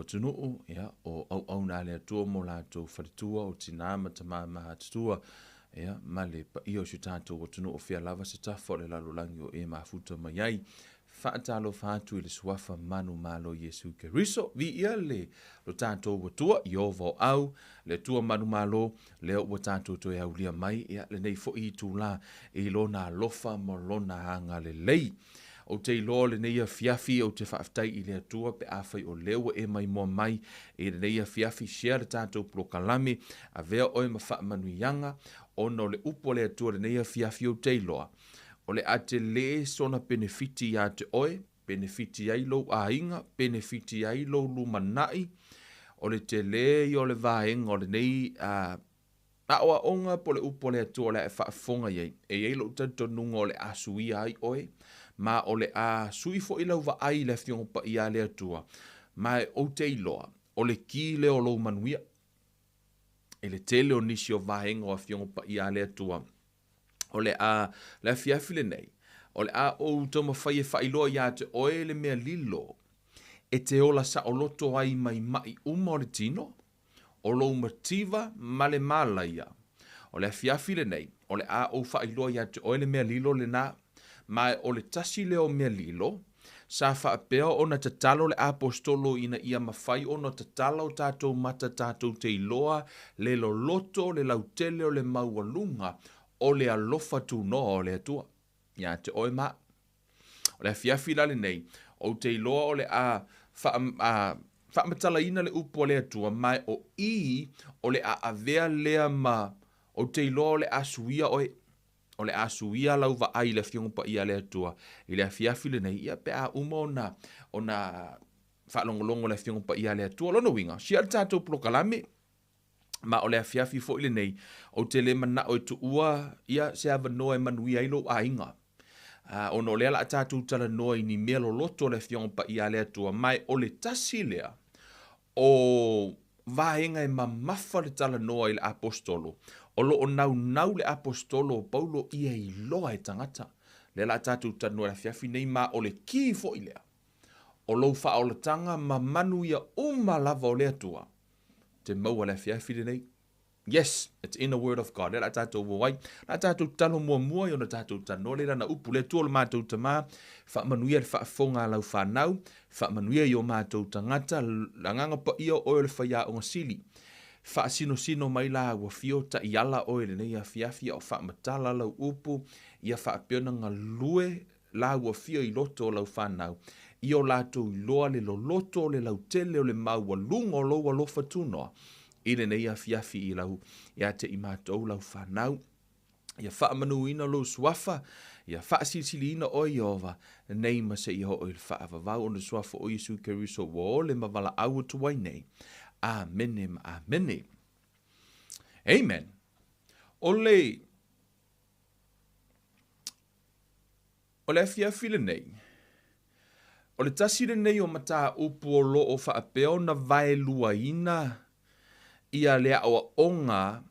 ua tunuu, ia, o au nā le atua mo lātou wharitua o tina matama maha tutua, ia, ma le pa i o si tātou ua tunuu o whia lava se tafo le lalolangi o e mafuta mai ai, whaatalo whaatu i le suafa manu malo Yesu Keriso, vi ia le lo tātou ua tua, i ovo au, le tua manu malo, leo ua tātou toi au lia mai, ia, le nei fo i tū la, i lona lofa mo lona hanga le lei, o te ilo le neia fiafi o te whaaftai i le atua pe awhai o lewa e mai mua mai e le neia fiafi share le tātou prokalame a vea oe ma wha manuianga o no le upo le atua le neia fiafi o te iloa o le a te le sona benefiti a te oe benefiti ai lo a inga benefiti ai lo lumanai o le te le i o le vaenga o le nei a oa onga po le upo le atua le e whaafonga iei e ei lo tantonunga o le asui ai oe ma o le a sui fo i lau wa ai le fionga pa i a le atua. Ma o te iloa, o le ki le o lo manuia, e le tele o nisi o vahenga o a fionga pa i a le atua. O le a, le fiafile nei, o le a o toma fai e fai loa i a te oe le mea lilo, e te ola saoloto ai mai uma o le tino, o lo mativa ma le malaia. O le fiafile nei, o le a o fai loa i a te oe le mea lilo le na, mai o le tasi leo mea lilo, sa whaapea o na tatalo le apostolo ina ia mawhai o na tatalo tātou mata tātou te iloa, le lo loto, le lautele o le maualunga, o le alofa tu no o le atua. Ia te oe ma. O le fiafila le nei, o te iloa o le a whaamatala ina le upo le atua, mai o i o le a avea lea ma, o te iloa o le asuia oe, o le asuia lau va ai le fionga pa ia le atua. I le afiafile nei, ia pe a uma ona whaalongolongo le fionga pa ia le atua. Lono winga, si al tātou prokalame, ma o le afiafi fo ile nei, o te le mana o tu ua, ia se ava noa e manui ailo a inga. Ono le ala tātou tala noa i ni mea lo loto le fionga pa ia le atua, mai o le tasi lea, o vaenga e mamafa le tala noa i le apostolo. O lo o nau le apostolo o Paulo ia i loa e tangata. Le la tātou tanua la fiafi nei ma o le ki fo i lea. O lo wha o le tanga ma manu ia lava o le atua. Te maua le fiafi le nei. Yes, it's in the word of God. Le la tātou wawai. La tātou talo mua i o na tātou tanua le rana upu le tua le mātou tamā. Wha manuia le wha fonga lau whanau. Wha manuia i o mātou tangata. Langanga pa ia o le whaia o ngasili. Wha sino mai la ua fio ta i ala oe le nei a fiafia o wha matala lau upu ia wha apeona ngā lue la ua fio i loto o lau whanau. I o lātou i loa le lo loto le lau tele o le maua lunga o loa lofa tunoa. I le nei a fiafi i lau ia te i mātou lau whanau. Ia wha manuina lo suafa. Ia wha sisilina o i ova. Nei ma se i ho o i wha avavau o na suafa o Yesu Keriso wa o le mavala au tuai nei. Amen, amen. Amen. Ole fiafile nei. Ole tasile nei o mata upu o lo o whaapeo na vai luaina ia lea o onga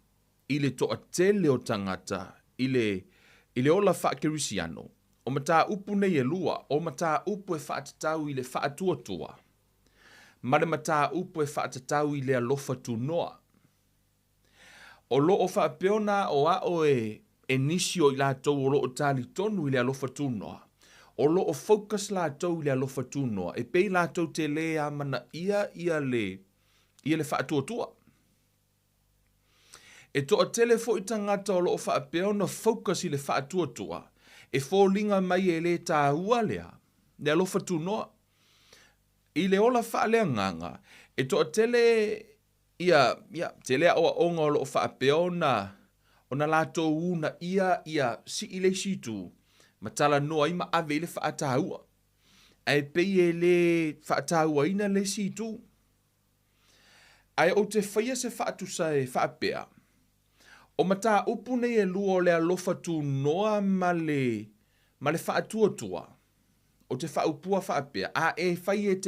i le toa tele o tangata i le ola whakerisiano. O mata upu nei e lua, o mata upu e whaatatau i le whaatuatua. Mare mata upu e whaatatau i lea lofa tu noa. O lo o whaapeona o a o e nisio i lātou o lo o tali tonu i lea lofa tu noa. O lo o focus lātou i lea lofa tu noa. E pei lātou te lea mana ia le whaatuatua. E toa telefo i tangata o lo o whaapeona focus i le whaatuatua. E fōlinga mai e le tā ua lea lofa tu noa. I le ola whaalea nganga, e toa tele tele a oa onga o lo whaapeo o na lātou una ia si i le situ, ma tala noa ima ave i le whaataua. Ai pei e le whaataua ina le situ. Ai o te whaia se whaatusa e whaapea. O mata upune e lua o le alofa tu noa ma le whaatuatua. O te whaupua whaapea, e whai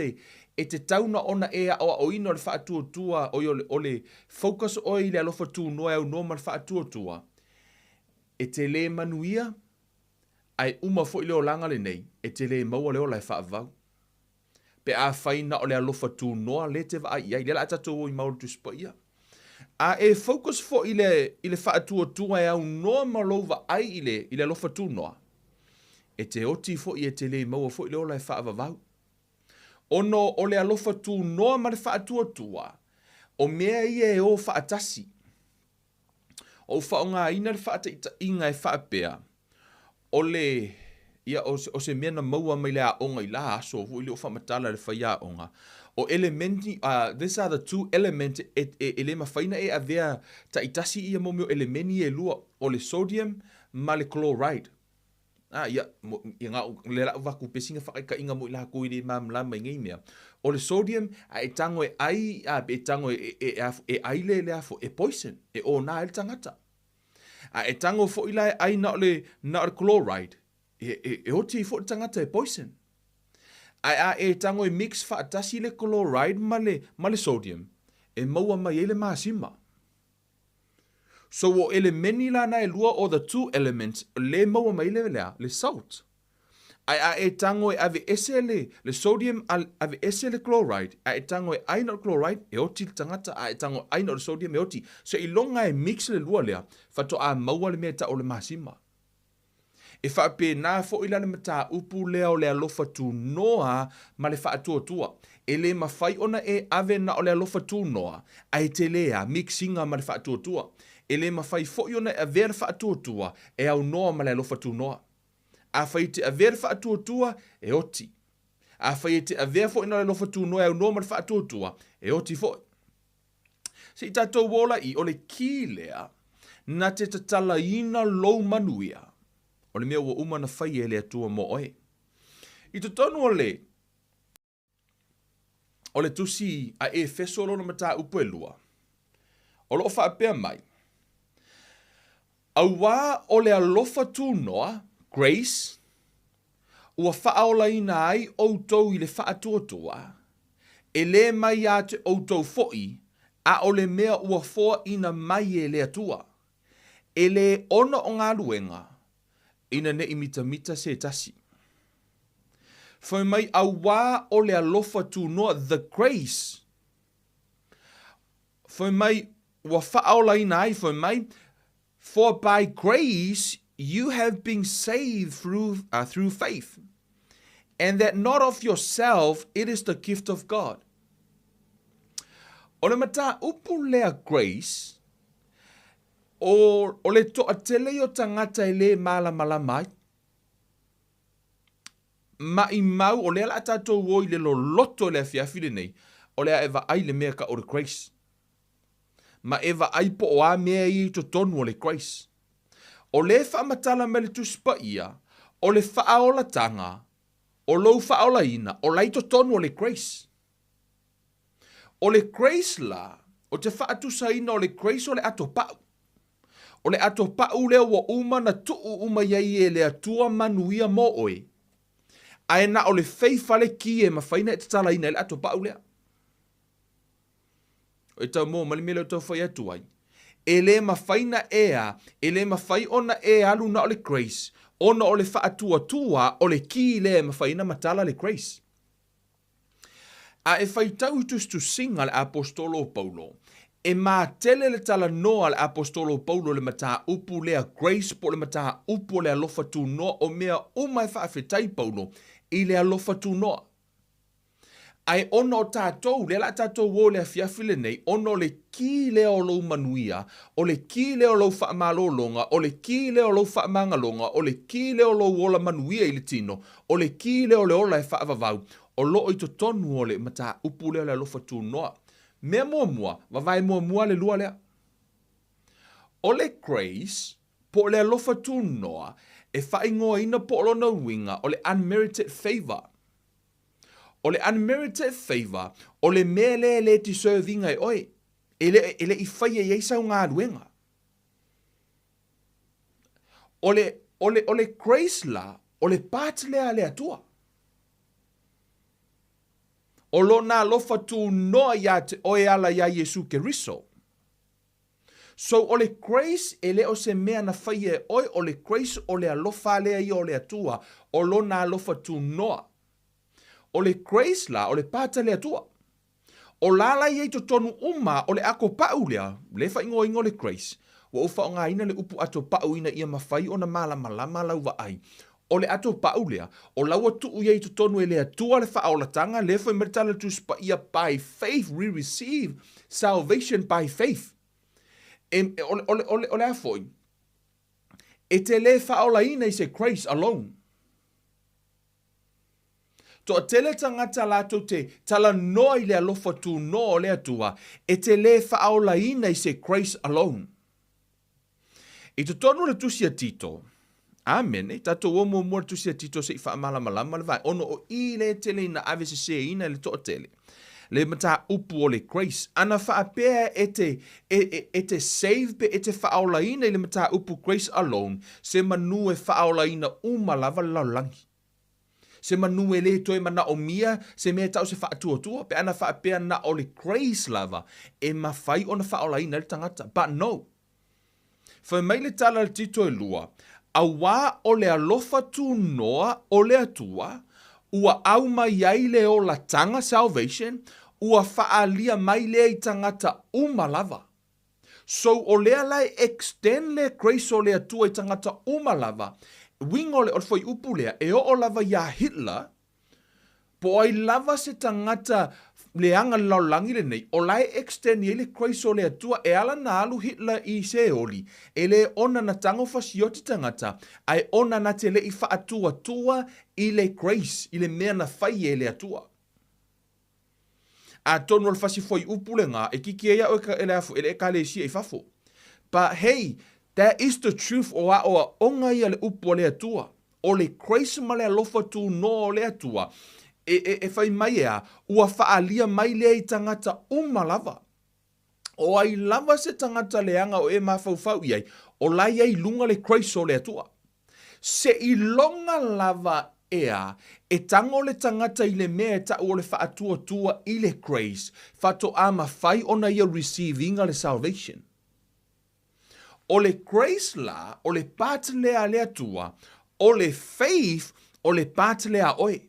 e te tauna ona e a o ino le whaatuatua o le focus o i le alofa tū noa au noa ma le whaatuatua. E te le manuia, ai uma fo i leo langa le nei, e te le maua leo lai whaavau. pe a whaina o le alofa tū noa le te wa ai, le la tatou o I mauru tu spa ia. A e focus fo i le whaatua tua e au noa malova ai i le alofa tū noa. E te oti fo i e te le maua fo i le ola e whaavavau. Ono o le alofa tū noa ma le whaatua tua, o mea ia e o whaatasi. O whaonga ina le whaataita inga e whaapea, o le, ia o se mea na maua mai le a onga I la aso, fu I le o whamatala le whaia onga. O elementi, these are the two elements, e le mawhaina e avea ta itasi ia momio elemeni e lua, o le sodium ma le chloride. Ia ngā le la waku pesinga whakaika inga mo I la koe le mamlama ngai mea. O le sodium, e tango e ai, e tango e ai le afo, e poison, e o nā ele tangata. E tango fo I la e ai na le chloride, e oti fo tangata e poison. E tango e mix whaatasi le chloride ma le sodium, e maua mai ele maasima. So o elemeni la na e lua o the two elements, le maua mai le salt. E tango e ave ese le sodium, ave ese le chloride, e tango e aina le chloride, e oti le tangata, e tango aina le sodium, e oti. So I longa e mix le lua lea, fato a maua le mea ta o le maasima. E whaape nā fo ila le mata upu lea o le alofa tū noa ma le whaatua tua. E le mawhai ona e ave na o le alofa tū noa, a e te lea mixinga ma le whaatua tua. E le mawhai fo iona e avea le whaatua tua, e au noa ma le alofa tū noa. A whai te avea le whaatua tua, e oti. A whai te avea fo ina le alofa tū noa, e au noa ma le whaatua tua, e oti fo. Se I tātou wola I o le ki lea, na te tatala ina lou manuia. O le mea ua uma na whai e le atua mo oe. I te tonu o le tusi a e feso lona mata upu e lua. O lo whaapea mai. Au wā o le alofa tū noa, grace, ua whaaola ina ai outou I le whaatuatua, e le mai a te outou foi, a o le mea ua foa ina mai e le atua. E le ona o ngā luenga, ina ne imita se tasi. Whai mai au wā o le alofa tū noa, the grace. Whai mai ua whaaola ina ai, whai mai, for by grace you have been saved through faith, and that not of yourself, it is the gift of God. O le mata upu lea grace, o le toa tele o tangata I le mala mai, ma I mau o lea la tatou o I le loto le fiafile nei, o lea eva ai le mea ka o le grace. Ma eva ai po o a mea I to tonu o le grace. O le whaamatala me le tuspa ia, o le whaaola tanga, o lou whaaola ina, o lai to tonu o le grace. O le grace la, o te whaatusa ina o le grace o le ato pau. O le ato pau leo wa uma na tuu uma iai e le atua manuia mo oe. Ae na o le feifale ki e mawhaina e te tala ina e le ato pau lea. O e tau mō, mali mele o tau whai atu ai. E le mawhaina ea, e le mawhai ona e alu na o le grace, ona o le whaatua tua, o le ki le mawhaina matala le grace. A e whai tau tu singa le apostolo Paulo, e mā tele le tala noa le apostolo Paulo le mata upu lea grace po le mata upu le alofa tu noa o mea umai whaafetai Paulo I le alofa tu noa. Ai ono o tātou, le la tātou o le fiafile nei, ono le ki leo lo manuia, o le ki leo lo whaamalolonga, o le ki leo lo whaamangalonga, o le ki leo lo ola manuia I le tino, o le ki leo le ola e whaavavau, o lo I to tonu o le mata upu leo le alofa tu noa. Mea mua, wawai mua le lua lea. O le grace, po le alofa tu noa, e whaingoa ina po lona winga, o le unmerited favor. O le unmerited favor, o le mele le ti servinga e oi, ele I whaia I eisa o ngā luenga. O le grace la, o le pāti lea le atua. O lo nā lofa tu noa ia te oe ala ia Yesu Keriso. So o le grace ele o se mea na whaia e oi, o le grace o le alofa lea I o le atua, o lo nā lofa tu noa. o le grace la, o le pata le atua. O lala iei to tonu uma, o le ako pau lea, le fa ingo le grace. Wa ufa o ngā ina le upu ato pau ina ia mawhai o na malama lau wa ai. O le ato pau lea, o laua tuu iei to tonu e le atua le fa aola tanga, le fa imeritala tu spa ia by faith, we receive salvation by faith. O le afoi, e te le fa aola ina i se grace alone. To tele tangata lato te tala noa i le alofa tu noa o le atua, e te le whaola ina i se grace alone. I to tonu le tusia tito, amen, e tato omo mua tusia tito se i wha malama le vai, ono o i le tele ina ave se ina le to tele. Le mata upu o le grace, ana whaapea e te save pe e te whaola ina i le mata upu grace alone, se manu e whaola ina umalava laulangi. Se manu e le toi mana o mia, se mea tau se whaatua, pe ana whaapea na o le grace lava, e mawhai o na whaola ina le tangata. But no. Whai mai le tala le tito e lua, a wā o le alofa tu noa o le atua, ua au mai ai le o la tanga salvation, ua whaalia mai le i tangata umalava. So o lea lai extend le grace o le atua i tangata umalava, wingo le o foi upulea, e o lava ya Hitler, po ai lava se tangata leanga laulangi le nei, o lai extend ele grace o le atua, e ala na alu Hitler i se oli, e le ona na tango fasioti tangata, ai ona na te le i whaatua tua i le grace, i le mea na whai e le atua. A tonu al fasi foi upulenga, e kiki ea o ele ka le si e fafo. But hey, that is the truth o a onga ia le upu o le atua. O le grace ma le alofa tu no o le atua. E fai mai ea, ua whaalia mai lea i tangata umalava. O ai lava se tangata leanga o e mawhauwhau iai, o lai ai lunga le grace o le atua. Se i longa lava ea, e tango le tangata i le mea ta o le whaatua tua i le grace, whato ama whai ona ia receivinga le salvation. O le grace la, o le pātelea le atua, o le faith, o le pātelea oe.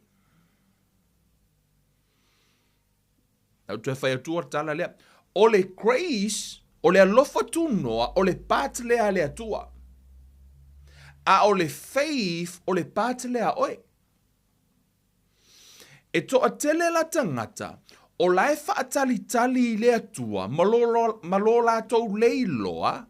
Au te whai atua tala lea. O le grace, o le alofa tu noa, o le pātelea le atua. A o le faith, o le pātelea oe. E toa tele la tangata, o lai whaatali le atua, malola tau leiloa,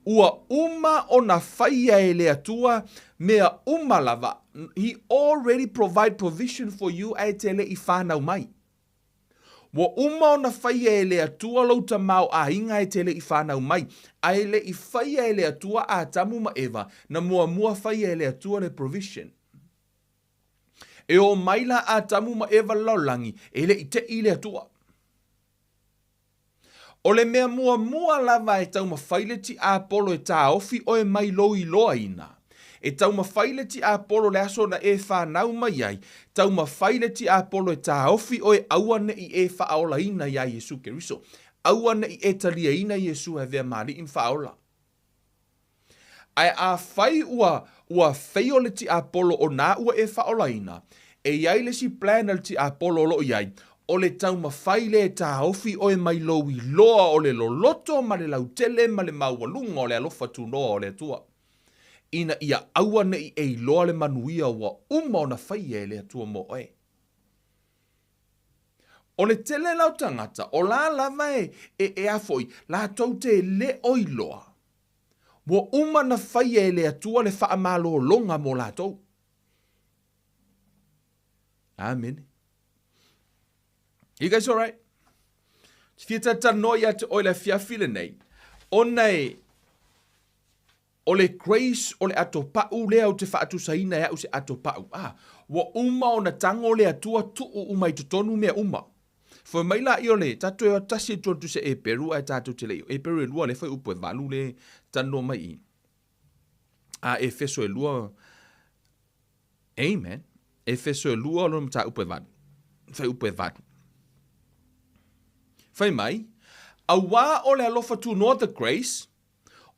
ua uma o na whaia e le atua, mea umalava. He already provide provision for you ai te le i whanau mai. Wa uma o na whaia e le atua lauta mau a inga e te le i whanau mai. Ai le i whaia e le atua a tamu ma eva, na mua whaia e le atua le provision. E o maila a tamu ma eva laulangi, e le i te i le atua. O le mea mua lava e tau ma whaileti a polo e tā ofi o e mai loi loa ina. E tau ma whaileti a polo le aso na e whanau mai ai, tau ma whaileti a polo e tā ofi o e aua i e whaola ina ia Jesu Keriso. Aua i e talia ina Jesu he vea mari in whaola. Ai a whai ua whaioleti a polo o nā ua e whaola ina, e iai le si planaleti a polo lo iai, o le tau ma whaile e tā ofi o e mai lowi loa o le loloto ma le lautele ma le maualunga o le alofa tu noa o le atua. Ina ia aua i e loa le manuia wa uma o na whaia e le atua mo oe. O le tele lau tangata, o la lava e afoi, la tau te le oi loa. Wa uma na whaia e le atua le wha amalo longa mo la tau. Amen. You guys all right? Fia ta noia te oile fiafile nei. O nei, o le grace, o le ato pau lea o te whaatu saina ea o se ato pau. Wa uma o na tango le atua tuu umai tutonu mea uma. Fo mai la i o le, tato e tasi tuantu se e peru ai tato te leo. E peru e lua le fai upo e valu le tano mai i. E feso e lua. Amen. E feso e lua lo mta upo e valu. Fai upo e valu. Fai mai, a wā o le alofa tu noa the grace,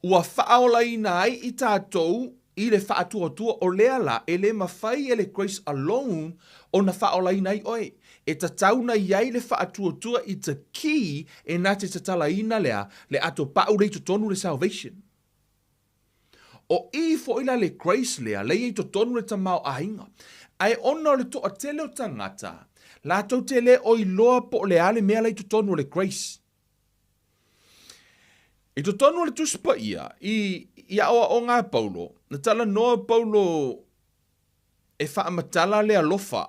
ua whaola ina ai i tātou I le whaatua o lea la, e le mawhai e le grace alone, o na whaolai nei oe. E ta tauna iai le whaatua I ta ki, e nā te tatala ina lea, le ato pau rei to tonu le salvation. O I fo ila le grace lea, le i to tonu le tamau ainga. Ai ona le to a tele o tangata, la tau tele o I loa po le ale mea le to tonu le grace. I to tonu le tuspa ia, I awa o ngā Paulo, na tala noa Paulo e whaamatala le alofa.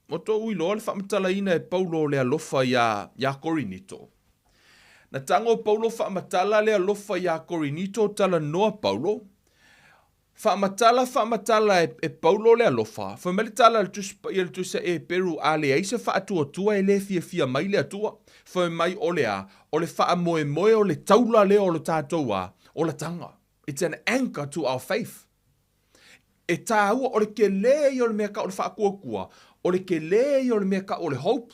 Mo tō ui loa le whaamatala ina e Paulo le alofa ia Korinito. Na tango Paulo whaamatala le alofa ia Korinito tala noa Paulo. Whaamatala e Paulo le alofa. Whamele tala le tuspa ia le tusa e Peru a le aisa whaatua e le fia mai le atua. Whamai o le a, o le whaamoe o le taula leo o le tātoua, o le tanga. It's an anchor to our faith. E tāua o le ke lei o le mea ka o le whaakuakua, o le ke lei o le mea ka o le hope.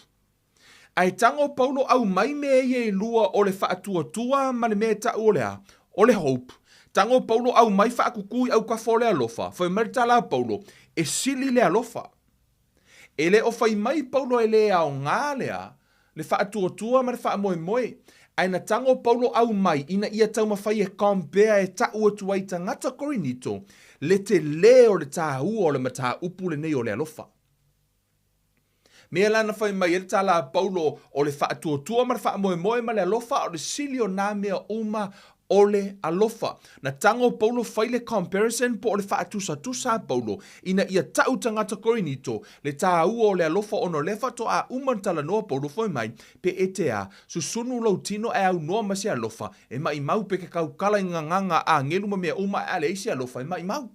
Ai tango Paulo au mai mea e lua o le whaatua ma le mea ta o lea, o le hope. Tango Paulo au mai whaakukui au kafo le alofa, whai maritala Paulo, e sili le alofa. E le o whai mai Paulo e le au ngā lea, le whaatua ma le whaamoe. Ai na tango Paulo au mai, ina ia tau mawhai e compare e ta ua tuai tangata Korinito, le te leo le tā ua o le mata upu le nei o le alofa. Mea lana whai mai e tala Paulo o le whaatua ma le whaamoe ma le alofa o le sili o nā mea uma o le alofa. Na tango Paulo whai le comparison po o le whaatusa Paulo, ina ia tau tangata Korinito, le tā ua o le alofa ono lefa to a umantala noa Paulo whai mai, pe e te a, susunu lau tino e au noa masi alofa, e mai mau pe ke kau kala i nganga a ngeluma mea uma a le isi alofa, e mai mau.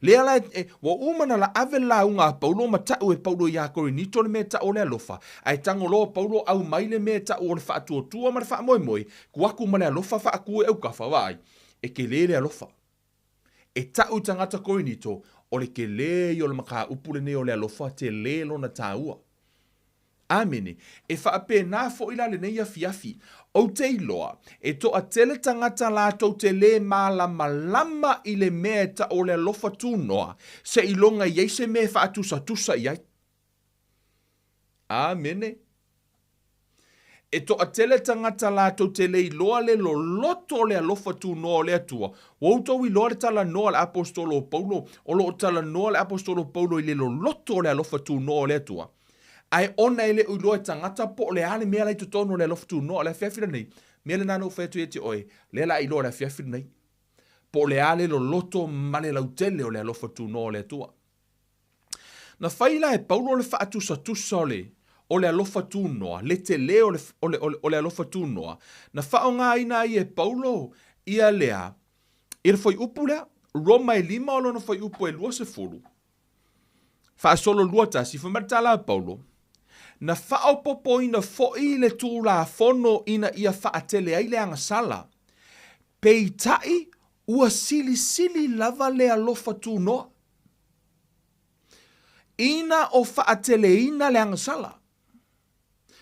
Lea la wa umana la ave la unga Paulo ma tau e Paulo ia Korinito le mea tau le alofa. Ai tango loa Paulo au mai le mea tau o le whaatua ma le whaamoe, kuaku ma le alofa whaaku e au kafa wai. E ke le alofa. E tau tangata Korinito o le ke le o le maka upule ne o le alofa te le lo na taua. Amene. E whaape nā fo ila le neia fiafi. O te iloa, e to a tele tangata lātou te le malama I le mea ta o le alofa tūnoa, se ilonga iei se mea whaatusa iai. Amene. E to a tele tangata lātou te le iloa le lo loto le alofa tūnoa le atua. Wautou iloa le tala noa le apostolo Paulo, o lo tala noa le apostolo Paulo I le lo loto le alofa tūnoa le atua. Ai ona ele uloa tangata po le ale mea lai tutono le loftu no le fiafira nei. Mea le nano fetu e te oe, le la iloa le fiafira nei. Po le ale lo loto male lautele o le loftu no le tua. Na whaila e Paulo le whaatusa o le alofa tūnoa, le te le o le alofa tūnoa. Na whaonga ina I e Paulo ia lea, I le whai upu lea, Roma e 5 o lona whai upu e lua se furu. Whaasolo lua tasi, whamaritala Paulo. Na whaopopo ina fo'i le tūla fono ina ia whaatele ai le angasala. Pei tai, ua sili lava le alofa tūnoa. Ina o whaatele ina le angasala.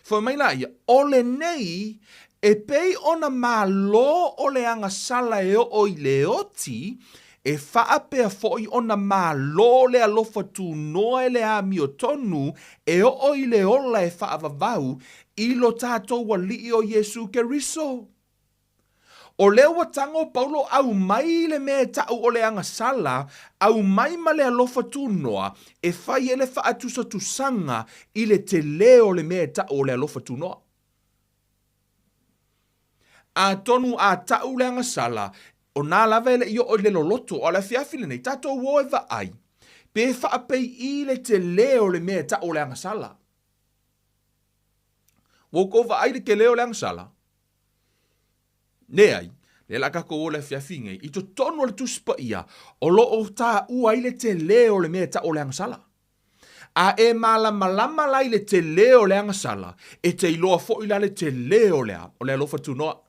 Whamaila ia, ole nei, e pei ona malo o le angasala e o I le oti, e whaapea fo'i ona malo le alofa tūnoa e le a mio tonu e o I le ola e whaavavau I lo tātou wali o Yesu Keriso. O leo watango Paulo au mai le mea tau o le angasala, au mai ma le alofa tūnoa e whai ele whaatusa tusanga I le te leo le mea tau o le alofa tūnoa. A tonu a tau le angasala, o nā lava ele o le loloto o la fiafile nei, tātou woe va ai. Pe whaapei I le te leo le mea ta o le angasala. Woko va ai le ke leo le angasala. Ne ai, le la kako o le fiafinge, I to tono le tuspa ia, o lo o tā ua I le te leo le mea ta o le angasala. A e malama lai le te leo le angasala, e te iloa fo ila le te leo lea, o le alofa tunoa.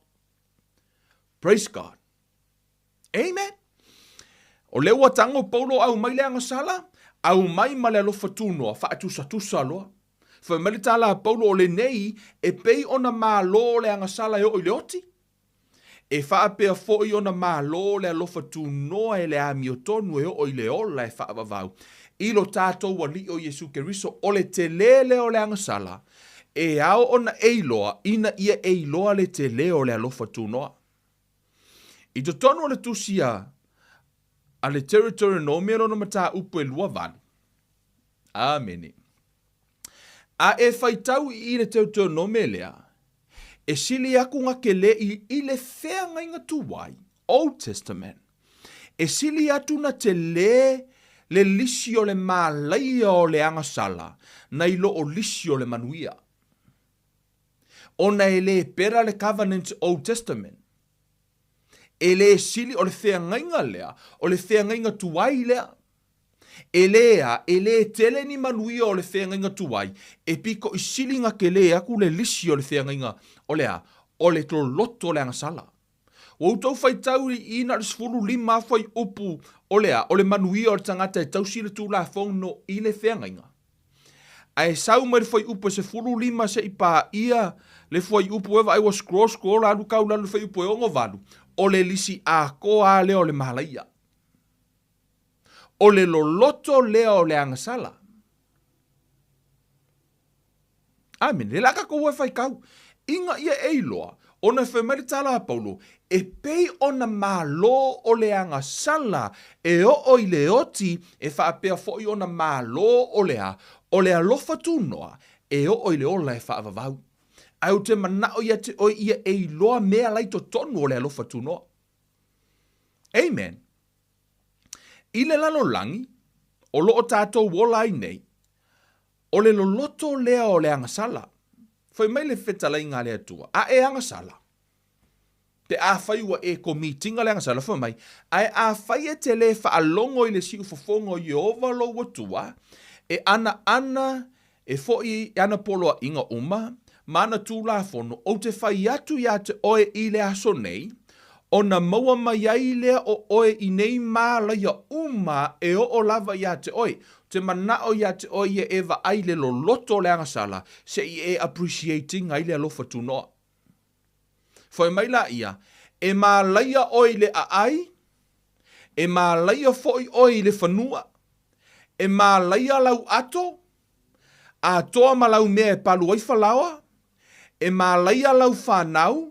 Praise God. Amen. O leo watango Paulo au mai le angasala, au mai ma le alofa tūnoa, whaatusa loa. Whamelitala Paulo o le nei, e pei ona malo le angasala e o I le oti. e whaapea fo i ona mālo le alofa tu noa e le amio tonu e o i le ola e whaavavau. I lo tātou wali o Jesu Keriso o le te lele o le angasala e ao ona eiloa ina ia eiloa le te leo le alofa tu noa. I to tonu o le tusia a le territory no me no mata upu e lua vanu. Amene. A e whaitau i le territory no me lea. E sili aku ngā ke le i le whea ngai ngā tuwai. Old Testament. E sili atu na te le lisi o le malaia o le angasala. Na ilo o lisi o le manuia. Ona e le pera le covenant Old Testament. E le sili o le whea ngainga lea, o le whea ngainga tuwai lea. E le tele ni manuia o le whea ngainga tuwai, e piko i sili nga ke le aku le lisi o le whea ngainga o lea, o le to loto le angasala. O tau whai tauri i na le sfuru lima whai upu o lea, o le manuia o le tangata e tausi le tū la whono i le whea ngainga. Ai sau mai foi upo se fulu lima se ipa ia le foi upo eva ai was scroll alu kau lalu foi upo ongo valu o le lisi a ko a le o le malaia o le loloto le o le angasala. Amen le laka ko fai kau inga ia eiloa ona fe mai tala paulo e pei ona malo o le angasala e o i le oti e fa pe fo i ona malo o le alofa tunoa e o i le ola e fa avavau. Au te manao ia te o ia e loa mea lai to tonu o le alofa tunoa. Amen. I le lalo langi, o loo tātou wola i nei, o le loloto lea o le angasala. Fai mai le fetala i ngā lea tua. A e angasala. Te a whaiua e ko meetinga le angasala fai mai. A whai e te le wha alongo i le siu fofongo i ovalo watua, e ana e foi ana poloa inga uma, mana tūla fono, o te whai atu ia te oe i le aso nei, o na maua mai ai lea o oe i nei mālaia uma e o lava ia te oe. Te manao ia te oe ia ewa ai le loloto le angasala, se i e appreciating ai le alofa tunoa. Whai mai la ia, e mālaia oe le aai, e mālaia foi oe le whanua, e mālaia lau ato, a toa malau mea e palu ai whalawa, e mālaia lau whanau,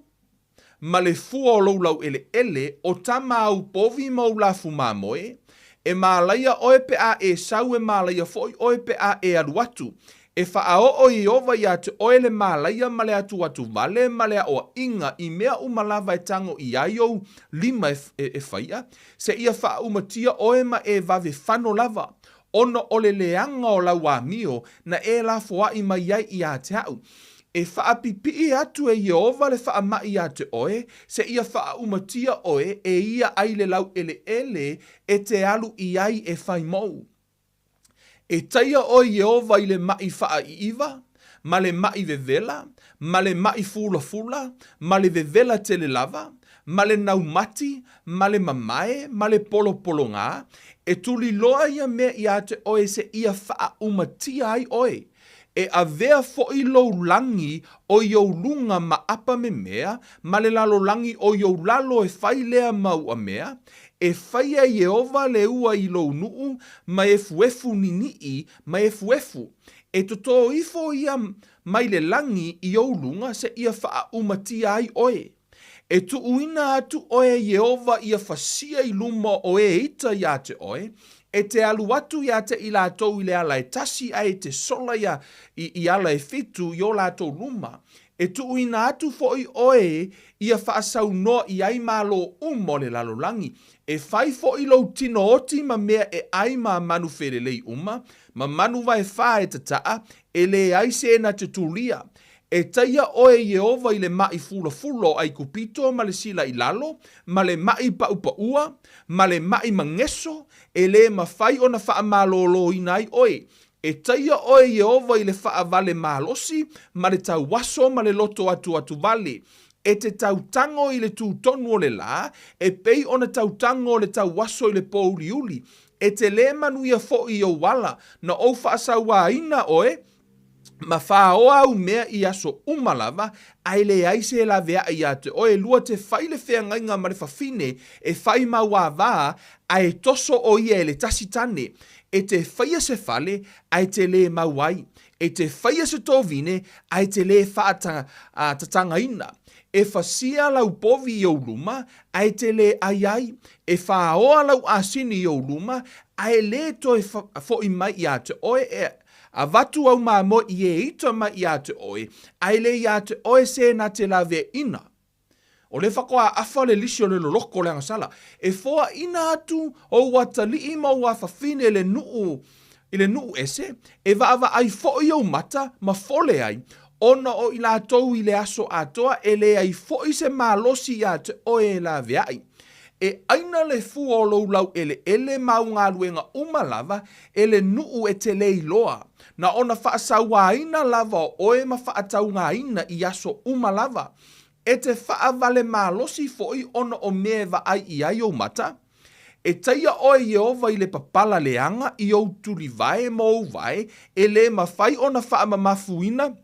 ma le fua o lau lau ele, o tama au povi mau la fumamoe, e mālaia oe pe a e sau e mālaia foi oe pe a e aluatu, e whaao o i ova ia te oe le mālaia ma le atu vale, ma le o inga i mea umalava e tango i aiou lima e whaia, se ia wha umatia oe ma e vave whano lava, ono o le leanga o lau a mio, na e la foa i mai ai i a te au. E whaapipi atu e Jehova le whaamai a te oe, se ia whaumatia oe e ia ai le lau ele e te alu i ai e whai mou. E taia o Jehova i le mai wha iiva, ma le mai vevela, ma le mai fula, ma le vevela tele lava, ma le naumati, ma le mamae, ma le polo ngā, e tuli loa ia mea i a te oe se ia whaumatia ai oe. E a vea fo i lo langi o iou lunga ma apa me mea, ma le lalo langi o iou lalo e whai lea mau a mea, e whai a Jehova le ua i lo nuu, ma e fuefu ninii, ma e fuefu. E toto ifo ia mai le langi i iou lunga se ia wha umatia ai oe. E tu uina atu oe Jehova ia whasia i luma oe ita ia te oe, e te alu atu ia te i lātou i le ala e tasi ai te sola ia i ala e fitu i o lātou luma. E tu uina atu foi oe ia whaasau noa i ai malo umo le lalolangi. E whai foi lo tino oti ma mea e ai ma manu wherelei uma, ma manu vai wha e tataa, e le ai se na te tulia. E taia oe Jehova i le mai fulo ai kupito ma le sila i lalo, ma le mai paupaua, ma le mai mangeso, e le mawhai o na wha malolo i nai oe. E taia oe Jehova i le wha vale malosi, ma le tau waso ma le loto atu vale. E te tautango i le tūtonu o le la, e pei o na tautango o le tau waso i le pouliuli. E te le manuia fo i o wala, na o wha asawa ina oe, ma whaoa au mea I aso umalava, ai le aise la vea ia te oe lua te whaile whea ngainga ma le whawhine, e whai ma wā ai toso o ia e le tasitane, e te whaia se whale, ai te le mauai, e te whaia se tōvine, ai te le whaatatanga ina, e whasia lau povi I luma, ai te le ai, e whaoa lau asini I luma, ai le to e fo I mai ia te oe a watu au mā mo I ito mai ia te oe, ai le ia te oe se na te lawe ina. O le whakoa afa le lisi o le loloko le angasala, e foa ina atu o watali ima o whawhine le nuu ese, e waava ai fo I au mata, ma fole ai, ona o I la tou I le aso atoa, e le ai fo I se malosi ia te oe la veai. E aina le fu o lau ele mau ngā luenga umalava, ele nuu e te lei loa. Na ona whaasawa ina lava o oe ma whaatau ngā ina I aso umalava. E te whaavale malosi foi ona o mewa ai I ai o mata. E taia oe Jehova I le papala leanga I o turi vai mo vai, e le mawhai ona whaamamafuina,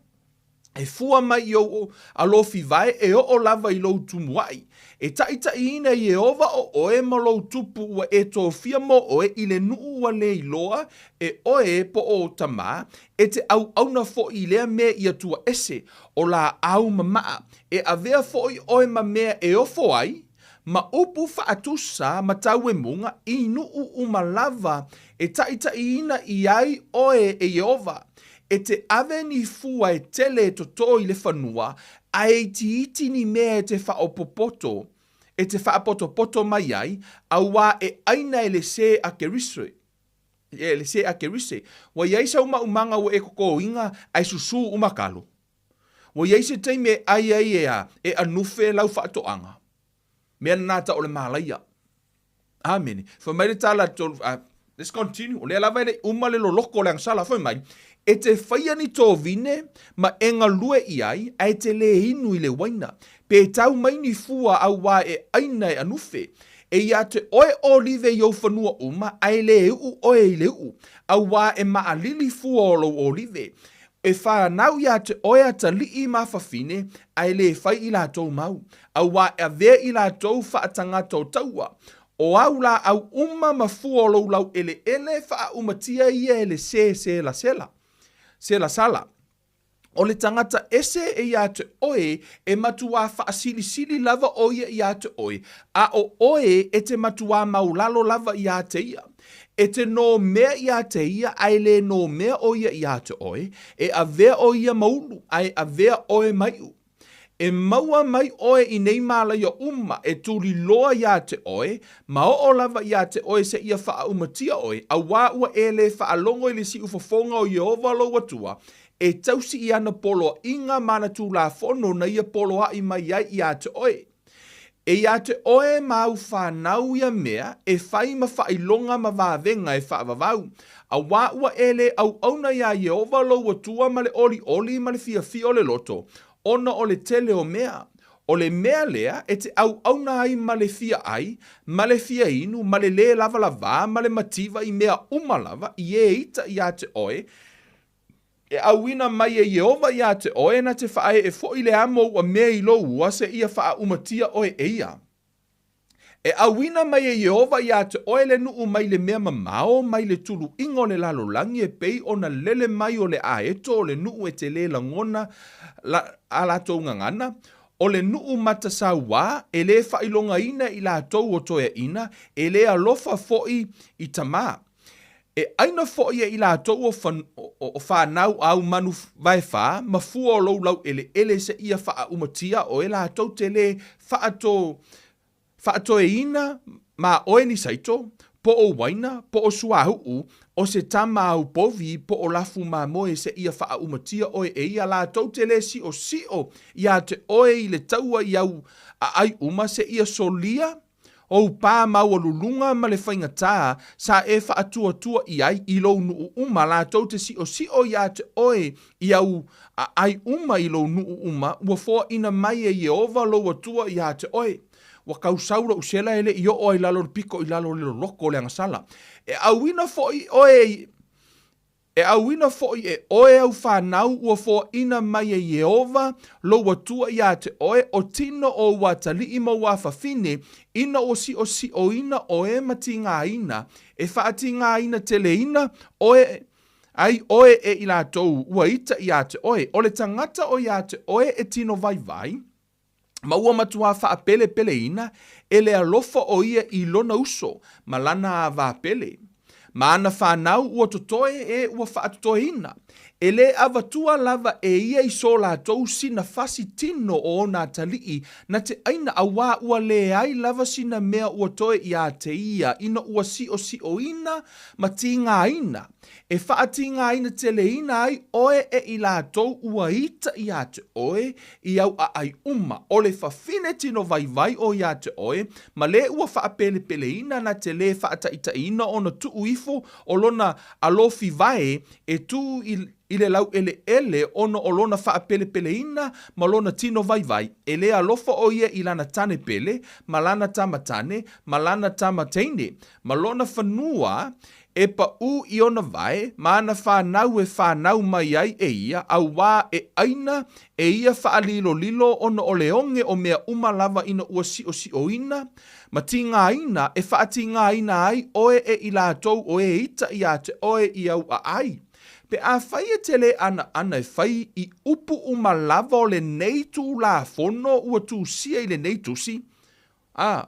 e fua mai I o alofi vai e o lava I lo tumuai. E taita ina Jehova o oe ma lo tupu ua e tō fia mo oe I le nuu wa le iloa e oe po o tama e te au na fo I lea mea I atua ese o la au mamaa e avea fo I oe ma mea e ofo ai ma upu whaatusa ma tau e munga I nuu umalava e taita ina I ai oe e Jehova. E te ave ni fua e tele to toi le whanua, ai ti iti ni mea e te whaopopoto, e te whaapotopoto mai ai, a wā e aina e le se a kerise. E le se a kerise. Wa iai sa umanga wa e koko inga, ai susu umakalo. Wa iai se teime ai e anufe lau whaatoanga. Mea nata o le malaia. Amen. For mai le tala, let's continue. O le lava ele umale lo loko le angsala, foi mai. E te whaia ni tō vine, ma enga lue I ai te le inu I le waina. Pe tau mai ni fua au wā e aina e anufe. E ia te oe olive I au whanua uma, ai le u oe I le u. Au wā e maalili fua o lo olive. E whanau ia te oe ata li I mawhawhine, ai le whai I la tau mau. Au wā e vea I la tau whaatanga tau taua. O au la au uma mafua o lo lau ele wha umatia ia ele se la sela. Se la sala. O le tangata ese e ia te oe e matua whaasili lava o ia te oe. A o oe e te matua maulalo lava ia te ia. E te no mea ia te ia, ai le no mea o ia te oe. E a vea o ia maulu, ai a vea oe maiu. E maua mai oe I nei malaia uma e tuli loa ia te oe, ma o lava ia te oe se ia wha umatia oe, a wā ua e le wha alongo I le si ufafonga o Jehova lo watua, e tausi I ana polo inga mana tu la fono na ia polo a I mai ia te oe. E ia te oe mau whanau ia mea, e whai ma whailonga ma vāvenga e whaavavau. A wā ua e le au auna ia Jehova lo watua ma le oli ma le fia o le loto. Ona o le tele o mea. O le mea lea, e te au auna ai ma le fia ai, ma le fia inu, ma le lava lava, ma le mativa I mea umalava, I e ita ia te oe. E auina mai e Jehova ia te oe na te whae e fo I le amo ua mea I lo ua se ia wha umatia oe e ia. E awina mai e Jehova ia te oe le nuu mai le mea mamao, mai le tulu ingo le lalolangi e pei ona lele mai o le aeto o le nuu e te le langona a la tau ngangana. O le nuu matasa wā, e le whailonga ina I la tau o toea ina, e le alofa foi I tamā. E aina foi I la tau o whanau au manu vai wha, ma fua o lau ele se ia wha umatia o e la tau te le whaatoe ina ma oe ni saito, po o waina, po o suahu o se tama au povi, po o lafu ma moe se ia wha umatia oe e ia la tau te le si o ia te oe I le taua I au a ai uma se ia solia, o pā mau lulunga ma le whaingatā, sa e whaatua I ai I lo nuu uma, la tau te si o ia te oe I au a ai uma I lo nuu uma, ua fōa ina mai e Jehova lo atua ia te oe. Wa kausaura usela ele I o I lalo piko I lalo lilo loko le angasala. E awina foi oe E auina fo'i e oe au whanau ua fo ina mai e Yehova lo watua ia te oe o tino o watali ima wafafine ina o si o ina oe mati ngā ina e whaati ngā ina tele ina oe ai oe e ila tou ua ita ia te oe o le tangata o ia te oe e tino vai vai ma ua matua wha pele pele ina e le alofa o ia I lona uso ma lana a va pele. Ma ana whanau ua totoe e ua whaatotoe ina. E le avatua lava e ia I so la tou sina fasi tino o ona talii na te aina awa ua le ai lava sina mea ua toe ia te ia ina ua si o ina ma ti ngā ina. E whaati ngā ina te le ina ai oe e I la tou ua ita ia te oe I au a ai uma o le whawhine tino vai vai o ia te oe ma le ua whaapele pele ina na te le whaata ita ina o na tuu ifo o lona alofi vai e tu I le lau ele ono o lona whaapele pele ina ma lona tino vai vai. E le alofa o ia I lana tane pele, ma lana tamatane, ma lana tamateine. Ma lona whanua e pa u I ona vai, ma ana whanau mai ai e ia, au wā e aina e ia whaalilo lilo ono o leonge o mea umalava ina ua si o ina. Ma ti ngā ina e whaati ngā ina ai oe e I la tou oe e ita ia te oe I au a ai. Pe a whai e tele ana e whai I upu umalava o le nei tū la fono ua tū sia I le nei tūsi.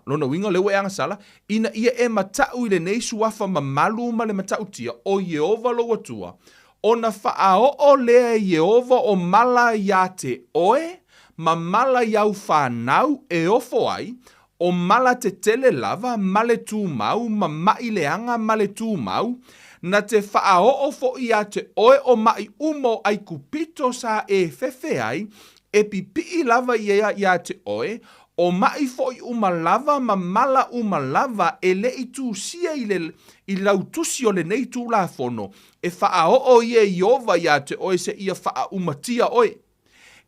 Lona winga lewe e angasala. Ina ia e matau I le nei suafa mamalu ma le matau tia o Yehova lo watua. Ona whaao o lea Yehova o mala ia te oe, ma mala iau whanau e ofo ai, o mala te tele lava, male tū mau, ma mai leanga male tū mau, na te whaao o fo ia te oe o mai umo ai kupito sa e fefe ai, e pipi lava ia te oe, o mai fo I umalava ma mala umalava e le I tu sia I lautusi o le nei tu la fono, e whaao o ia Yehova ia te oe se ia wha umatia oe.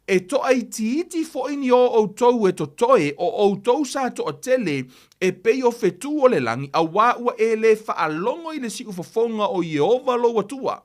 E to ai tiiti fo ini o outou e to toe o outou sa to tele e pei o fetu o le langi a wā ua e le whaalongo I le si ufafonga o Yehova lo watua.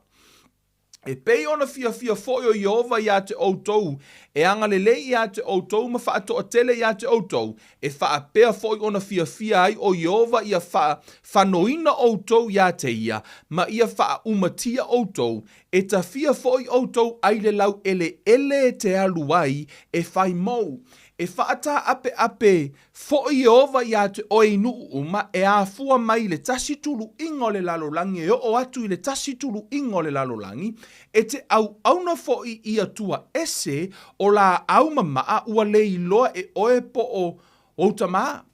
E pei ona fia fo o Yehova ia te outou e anga le ia te outou ma wha to tele ia te outou e wha pea fo ona fia ai o Yehova ia whanoina outou ia te ia ma ia wha umatia outou e ta fia fo outou ai le lau ele te aluai e whai mou. E whaata ape fo Yehova ia te oi nu uma e a fua mai le tasi tulu ingo le lalolangi e o atu I le tasi tulu ingo le lalolangi e te au na fo ia tua ese o la au mamaa ua le iloa e oe po o tamaa.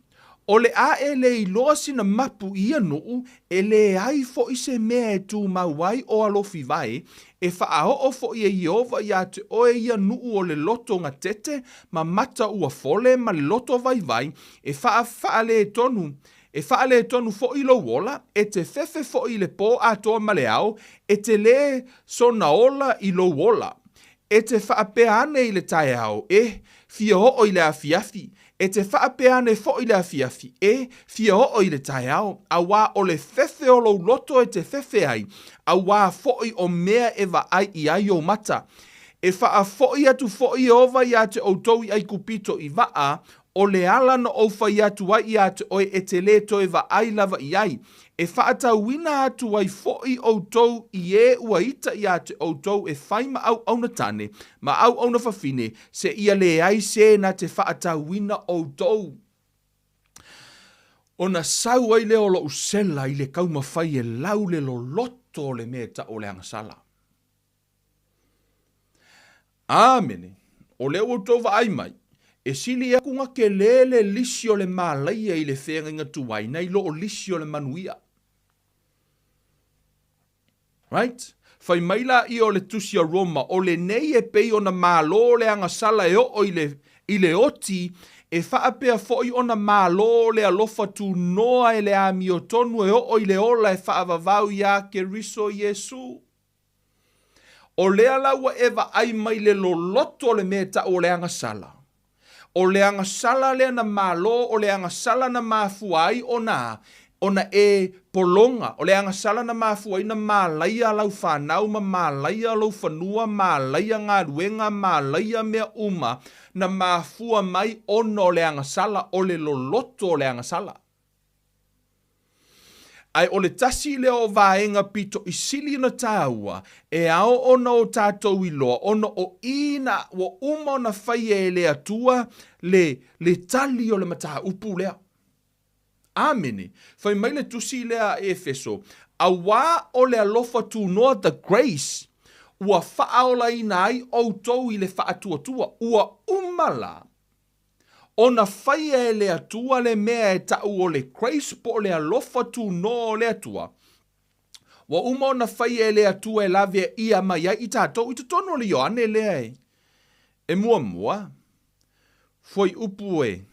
O le a e le iloa sina mapu ia nuu e le ai fo I se mea e tu mauai o alofi vai e whaao o fo I Yehova ia te oe ia nuu o le loto ngā tete ma mata ua fole ma le loto vai vai e whaale tonu. E whaale tonu fo I lo wola e te fefe fo I le po atoa ma le au e te le sonaola I lo wola. E te whaapeane I le tae au fia ho I le afiafi. E te whaapeane fo I le afiafi fia ho I le tae au. A wā o le fefe o lo loto e te fefe ai. A wā fo I o mea e wa ai I ai o mata. E wha fo I atu fo I ova I ate outou I ai kupito I waa o le ala no ofa I atu ai I ate oi e te le toi wa ai lava I ai. E whaata wina atu ai fo I outou I e ua ita I ate outou e whaima au na tane, ma au na whawhine, se ia le ai se na te whaata wina outou. O na sau ai leo lo usela I le kauma whai e lau le lo loto le mea ta o le angasala. Amene, o leo outou wa ai mai. E sili aku nga ke lele lisi o le malaia I le whenga inga tuwai, nei lo o lisi o le manuia. Right? Whai maila I o le tusi a Roma, o le nei e pei o na malo le angasala e o I le oti, e whaapea foi o na malo le alofa tu noa e le ami o tonu e o I le ola e whaavavau ia ke riso Yesu. O le alaua ewa ai mai le lo loto le meta o le angasala. O le angasala le na malo o le angasala na mafuai o na ona e polonga, o le anga sala na mafua ina malaia lau whanau, malaia lau whanua, malaia ngā ruenga, malaia mea uma, na mafua mai ono o le anga sala, o le loloto o le anga sala. Ai o le tasi leo vaenga pito i sili na tāua, e ao ona o tātou iloa, ona o ina, o uma ona whai e le atua, le tali o le mata upu lea. Amene. Whai mai le tusi lea e feso. A wā o le alofa tu noa the grace, ua whaaola ina ai o tau i le whaatua, ua umala. Ona whai e le atua le mea e tau o le grace po le alofa tu noa o le atua. Wa uma ona whai e le atua e lave ia mai ai i tātou i tutono le Ioane lea e. E mua. Foi upu e.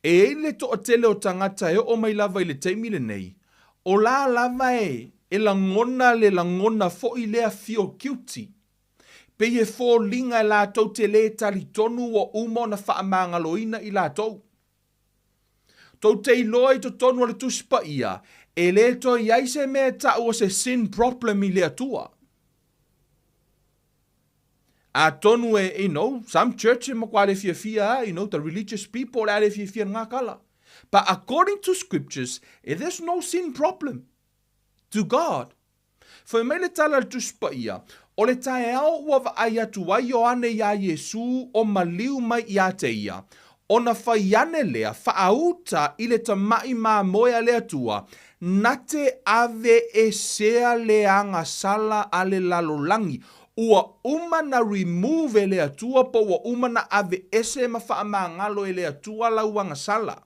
E ele to o tele o tangata e o mai lava i le teimi le nei. O la lava e le langona fo i lea fio kiuti. Pe e fo linga e la tau te le tali tonu o umo na whaamanga loina i la tau. Tau te iloa i to tonu le tuspa ia. E le to iaise mea tau o se sin problem i le atua. A tonu e, some churches makwa le fia, the religious people le fia ngā kala. But according to scriptures, there's no sin problem to God. For me le tala le tuspa ia, o le tae au ua ai atu ai o ane ia Yesu o maliu mai ia te ia. O na whai ane lea, whaauta i le tamai mā moea le atua, nate ave e sea le anga sala ale lalolangi, ua uma na remove le atua po ua uma na ave ese ma whaamangalo e le atua lauanga sala.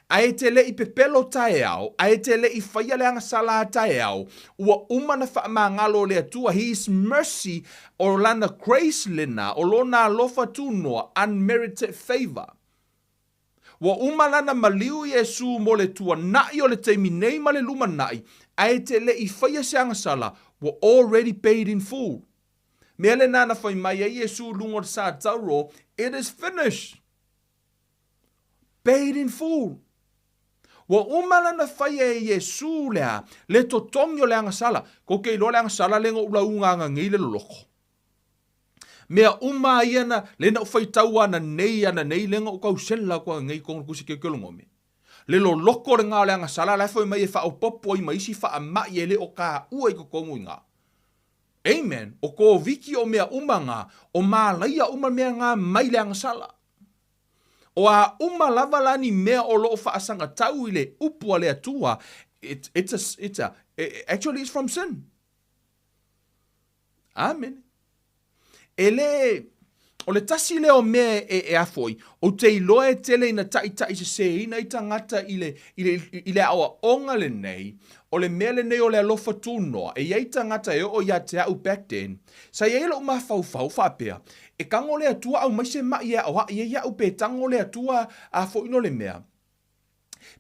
Ae te le i pepelo tae au, ae te le i whaia le anga sala tae au, ua uma na whaamangalo le atua, his mercy o lana grace lena, o lona alofa tunoa, unmerited favor. Wa uma lana maliu Yesu mo le tua nai o le teimi nei ma le luma nai, ae te le i whaia se anga sala, were already paid in full. Mele nana whai mai a Yesu lungo sa tauro, it is finished. Paid in full. Wa umala na whai e Yesu lea, le totongi o le anga sala, ko kei lo le anga sala lengo ula unga ngi le loko. Mea uma iana, le na whai tau ana nei lengo o kau sela kua ngai kongo kusi ke kelongome. Le lo loko re ngā le anga sala, lai whai mai e wha o popo i mai si wha a mai e le o ka ua i ko kongo i ngā. Amen. O ko viki o mea umanga, o malaia uma mea ngā mai le anga sala. O a uma lava lani mea o loo whaasanga tau i le upua le atua, actually it's from sin. Amen. O le tasi leo mea e afoi, o te iloa e tele ina tai se ina i tangata i le awa onga le nei, o le mea le nei o le alofa tūnoa, e iei tangata e o ia te au back then, sa iei la uma fau whapea, e kango le atua au maise mai e awa, iei au pe tango le atua a fo ino le mea.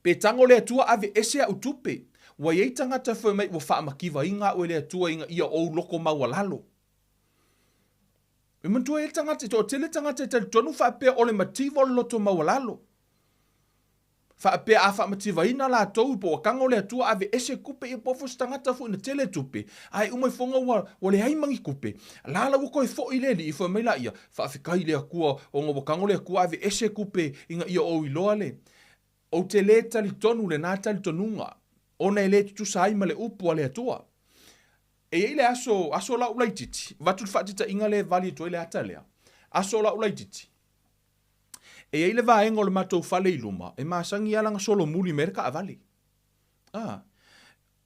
Pe tango le atua ave ese au tupe, wa iei tangata fo mai wa wha makiwa inga o le atua inga ia o loko mawalalo. Imantua e tangata, to tele tangata te tonu whapea o le mativa o loto mawalalo. Whapea a wha mativa ina la tau po kango le atua ave ese kupe i pofos tangata fu ina tele tupe. Ai umai fonga wa le haimangi kupe. Lala wako e fo i leli i fo mai la ia. Whaafikai le akua o ngā kango le akua ave ese kupe inga ia o iloa le. O te le tali tonu le nā tali tonunga. O nei le tutu saima le upu a le atua. E ile aso la ulaititi. Vatul whaatita inga le vali to ile atalea. Aso la ulaititi. E ile vaenga le matou fale iluma. E masangi alanga solo muli merka avali.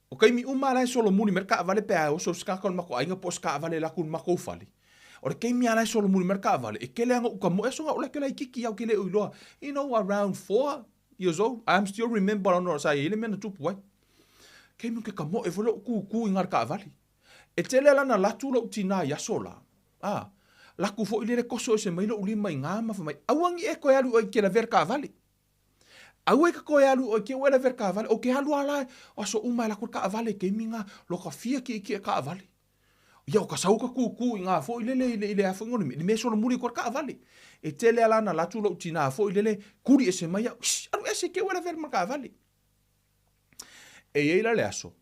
O kai mi umala solo muli merka avali pe o so skakon mako ainga po ska avali la kun mako fali. O kai mi ala solo muli merka avali. E kele anga uka mo eso nga ula kele kiki au kele uiloa. You know, around 4 years old, I am still remember on sa ile mena tupu wai. Kai mi ke kamo e volo ku ingar ka avali. E tele lana latu lo utina yasola. Laku fo ile koso se mai lo ulima inga ma fa mai. Awangi e ko yalu o ke la verka vale. Awe ko yalu o ke wala verka vale. O ke halu ala o so uma la ko ka vale ke minga lo ka fia ke ka vale. Ya o ka sauka ku inga fo ile afo ngoni me so lo muri ko ka vale. E tele lana latu lo utina fo ile kuri e se mai. Aru ese ke wala verka vale. eila le aso.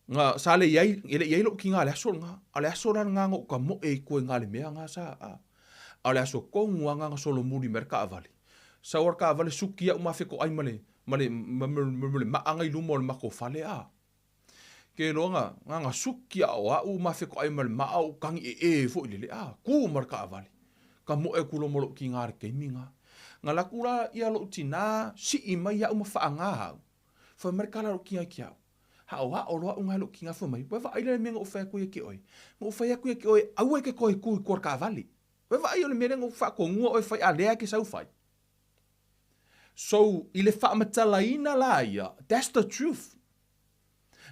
Nga sa le yai lo ki ngā le aso nga. A le aso rana ngā ngō ka mo e koe ngā le mea ngā sa. A le aso kou ngua ngā solo muri merka avali. Sa war ka avali suki au mawheko ai male maanga i lumo le mako fale a. Ke roa nga suki au au mawheko ai male maau kangi fo i lele a. Ku merka avali. Ka mo e kulo molo ki ngā re keiminga. Nga lakura ia lo tina si i mai au mawha ngā hau. Fa merka la lo ki ai ki au. Ha o loa unga lo ki ngā whamai. Wewa aile me ngā uwhai kuia ki oi. Ngā uwhai kuia ki oi au e ke koe kui kua ka avali. Wewa aile me ngā uwhai ko ngua oi whai a lea ke sau whai. So, i le whaamatalaina la ia, that's the truth.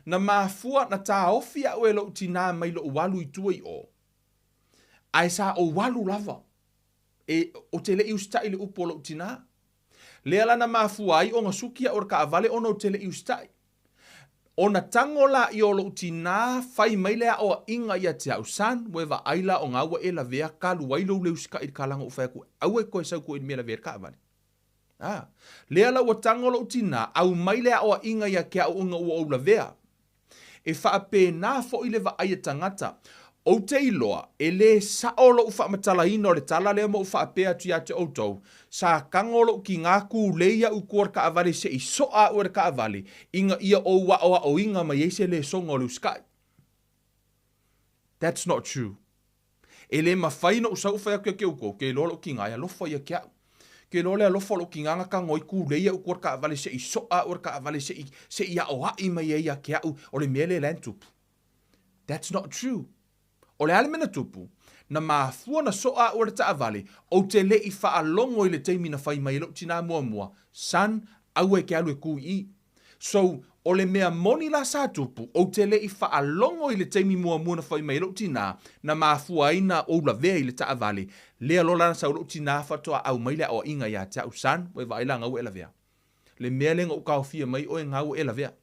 Na mafua na tā ofi au e lo tina mai lo walu i tua i o. Ai sa o walu lava. E o te le iustai le upo lo tina. Lea la na mafua ai o ngā sukia o ka avale o no te le iustai. O na tangola i o lo tina fai mai lea o inga ia te au san, wewa aila o ngā ua e la vea kalu wailo le uska i kalanga u whaeku. Au e koe sau koe i mea la vea ka avale. Lea la ua tangola u tina, au mai lea o inga ia kia o unga ua o la vea. E whaape nā fo i le wa aia tangata. O te iloa, e le saolo u whaamatala ino le tala lea mo u whaapea tu ia te outou. Sa kangolo ki ngā kū leia u kuar ka avale se i soa ua ka avale. Inga ia o wa o inga mai eise le songo le uskai. That's not true. E le mawhaina u sau whaya kia kia uko, ke lolo ki ngā ia lofo ia kia. Ke lolo ia lofo lo ki ngā ka ngoi kū leia u kuar ka avale se i soa ua ka avale se i a o hai mai eia kia u o le mele lantupu. That's not true. O le ale mena tupu, na mafua na soa ua ta avale, o te le i whaalongo i le teimi na whai mai lo tina mua mua, san au e ke alu e kui i. So, o le mea moni la sa tupu, o te le i whaalongo i le teimi mua mua na whai mai lo tina, na mafua ina o la vea i le ta avale, lea lola na sa lo tina whatoa au mai le o inga ia te au san, o e waila ngau e la vea. Le mea lenga o kaofia mai o e ngau e la vea.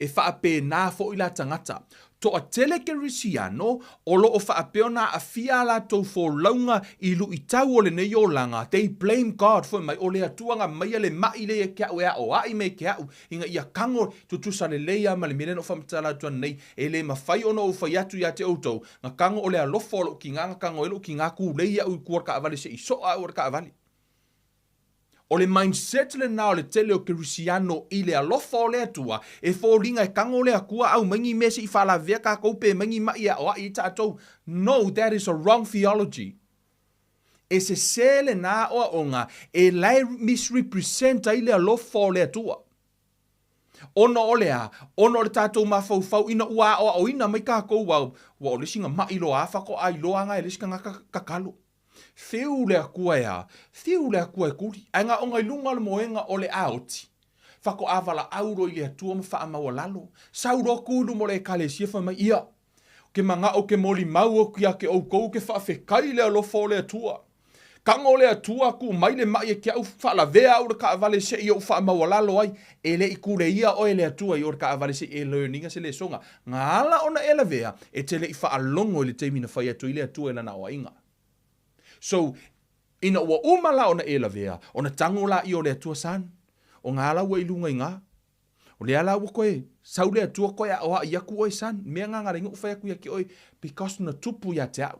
E whaape nā fo i la tangata, to a tele ke risiano, o lo o whaapeo nā a fia la tau fo launga i lu i tau o le nei o langa. They blame God for mai o le atuanga mai le mai le kia o ea o ai me kia o. Inga ia kango tutusa le leia ma le mire no whamatala tuan nei. E le mawhai ono o whai atu ia te autou. Nga kango o le alofo o lo ki nganga kango elo ki ngā ku leia u kuar ka avale se i soa o ka avale. O le mindset le nao le tele o kirisiano i le alofa o le atua, e fōringa e kango le akua au mangi mese i whala vea ka koupe mangi mai a oa i tātou. No, that is a wrong theology. E se le nā oa onga, e lai misrepresenta i le alofa o le atua. Ono o lea, ono le tātou mawhau ina ua o ina mai ka kou wau, wa o lesinga mailo a whako ai loa nga e lesinga nga kakalo. Fiu le akua e kuri. Ainga o ngai lunga le moenga o le aoti. Whako avala auro i le atua ma wha amaua lalo. Sauro kulu mo le kalesia wha ia. Ke manga o ke moli mau o kia ke au kou ke wha whekai le alofa o le atua. Kango le atua ku mai le mai e kia au wha la vea au ka avale se i o wha amaua lalo ai. E le ikure ia o e le atua i o ka avale se e learninga se le songa. Ngā ala ona e la vea e te le i wha alongo i le teimina whai atu i le atua e lana o inga. So, ina ua umala ona e la vea, ona tango la i o le atua san, o ngā la ua ilunga i ngā. O le ala ua koe, sau le atua koe a oa i aku oi san, mea ngā ngā ringa uwhai aku i aki oi, because na tupu ia te au.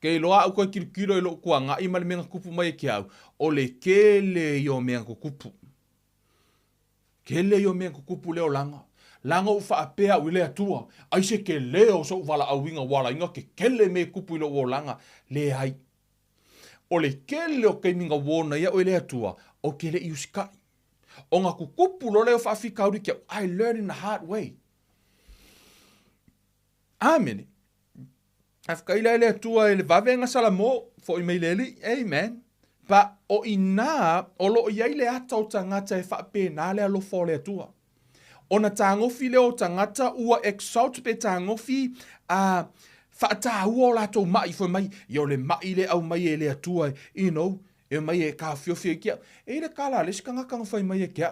Ke loa au koe kirikiro i lo kua ngā i male menga kupu mai ki au, o le kele i o menga kupu. Kele i o menga kupu leo langa. Langa u whaapea u le atua. Ai se ke leo so wala au inga wala inga ke kele me kupu ilo o langa. Le hai. O le kele o kei minga wona ia o le atua. O ke le iuskai. O ngā kukupu lo leo whaafika uri kia. I learn in the hard way. Amen. Afka ila le atua e le vavenga salamo. Fo i meileli. Amen. Pa o ina o lo iai le ata o tangata e whaape nā le alofa o le atua. Ona tangofi leo tangata ua exalt pe tangofi a whaata ua o lato mai fo mai i le mai le au mai e le atua you know e mai e ka fiofi e kia e le kala le skanga kanga fai mai e kia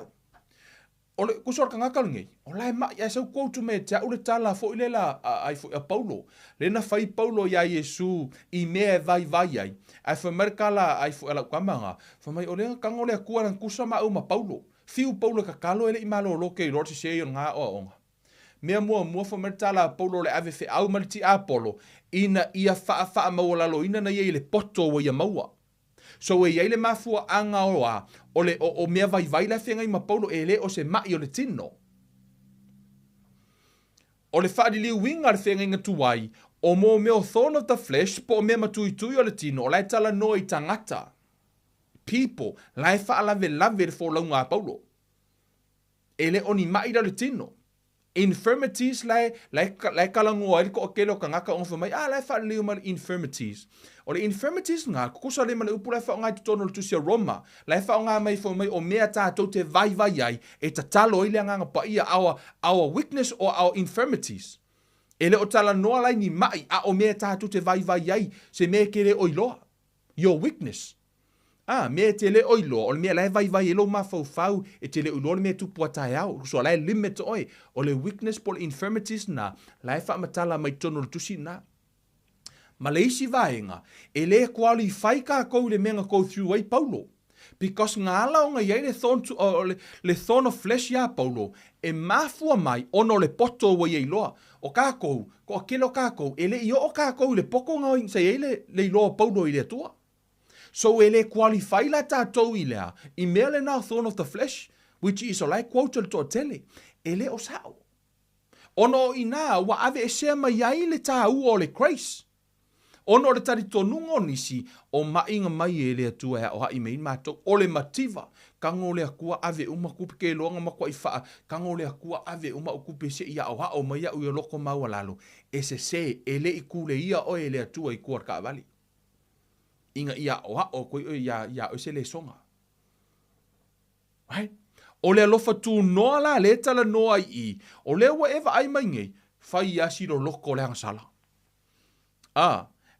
o le kusor kanga kalngi o lai mai e sau koutu me te au le tala fo ile la ai fo a Paulo le na fai Paulo ya Yesu i me vai ai ai fo merkala ai fo ala kamanga fo mai o le kanga le akua ran kusa ma au ma Paulo Fiu Paulo ka kalo ele I malo lo ke lor se yo nga o onga. Mea mua fa mertala Paulo le ave fe au malti Apollo ina ia fa mawalalo ina na ye le poto wa ia maua. So e le mafua anga oa o mea vai la fenga I ma Paulo ele o se mai o le tino. O le whaadi liu winga le whenga inga tuwai, o mo meo thorn of the flesh, po o mea matui o le tino, o lai tala no I tangata. People, lai wha lave le fōlau ngā Paulo. Ele oni mai le tino. Infirmities lai kalangoa, ele ko o kele o ka ngaka onga whamai, lai wha liu ma infirmities. O le infirmities ngā, kukusa le mana upu lai wha o ngai tutono le tusia Roma, lai wha o ngā mai whamai o mea tātou te vai ai, e ta talo ile nganga pa ia our weakness or our infirmities. Ele o tala noa lai ni mai, a o mea tātou te vai ai, se mea kere oiloa. Your weakness. Mea te le oiloa, o le mea lai vai elo ma fau, e te le oiloa le mea tupu atai au, so lai limit oi, o le weakness po le infirmities na, lai wha matala mai tono le tusi na. Ma le isi vaenga, e le kuali whai ka kou le menga kou through ai Paulo. Because ngā ala o ngā iei le thorn of flesh ya Paulo, e mafua mai ono le poto wa iei loa. O kā kou, ko a kelo kā kou, e le i o kā kou le poko ngā ing sa iei le loa Paulo i le tua. So e le kuali whai la tātou i lea, I mea le nā thorn of the flesh, which is o lai quote to tele, e le o sao. Ono I nā, wa ave e sea mai iei le tā ua o le grace. Ono le tari tonungo nisi o mainga mai e lea tua ea o hai mei mātou o le mativa. Kango lea kua ave uma kupe ke loanga makua I faa. Kango lea kua ave uma ukupe se ia o hao mai au I loko maua lalo. E se e le I kule ia o e lea tua I kuar ka vali. Inga ia o hao koe ia o se le songa. Right? O lea lofa tu noa la le tala noa I. O lea wa eva ai mai ngei. Fai asi lo loko le sala.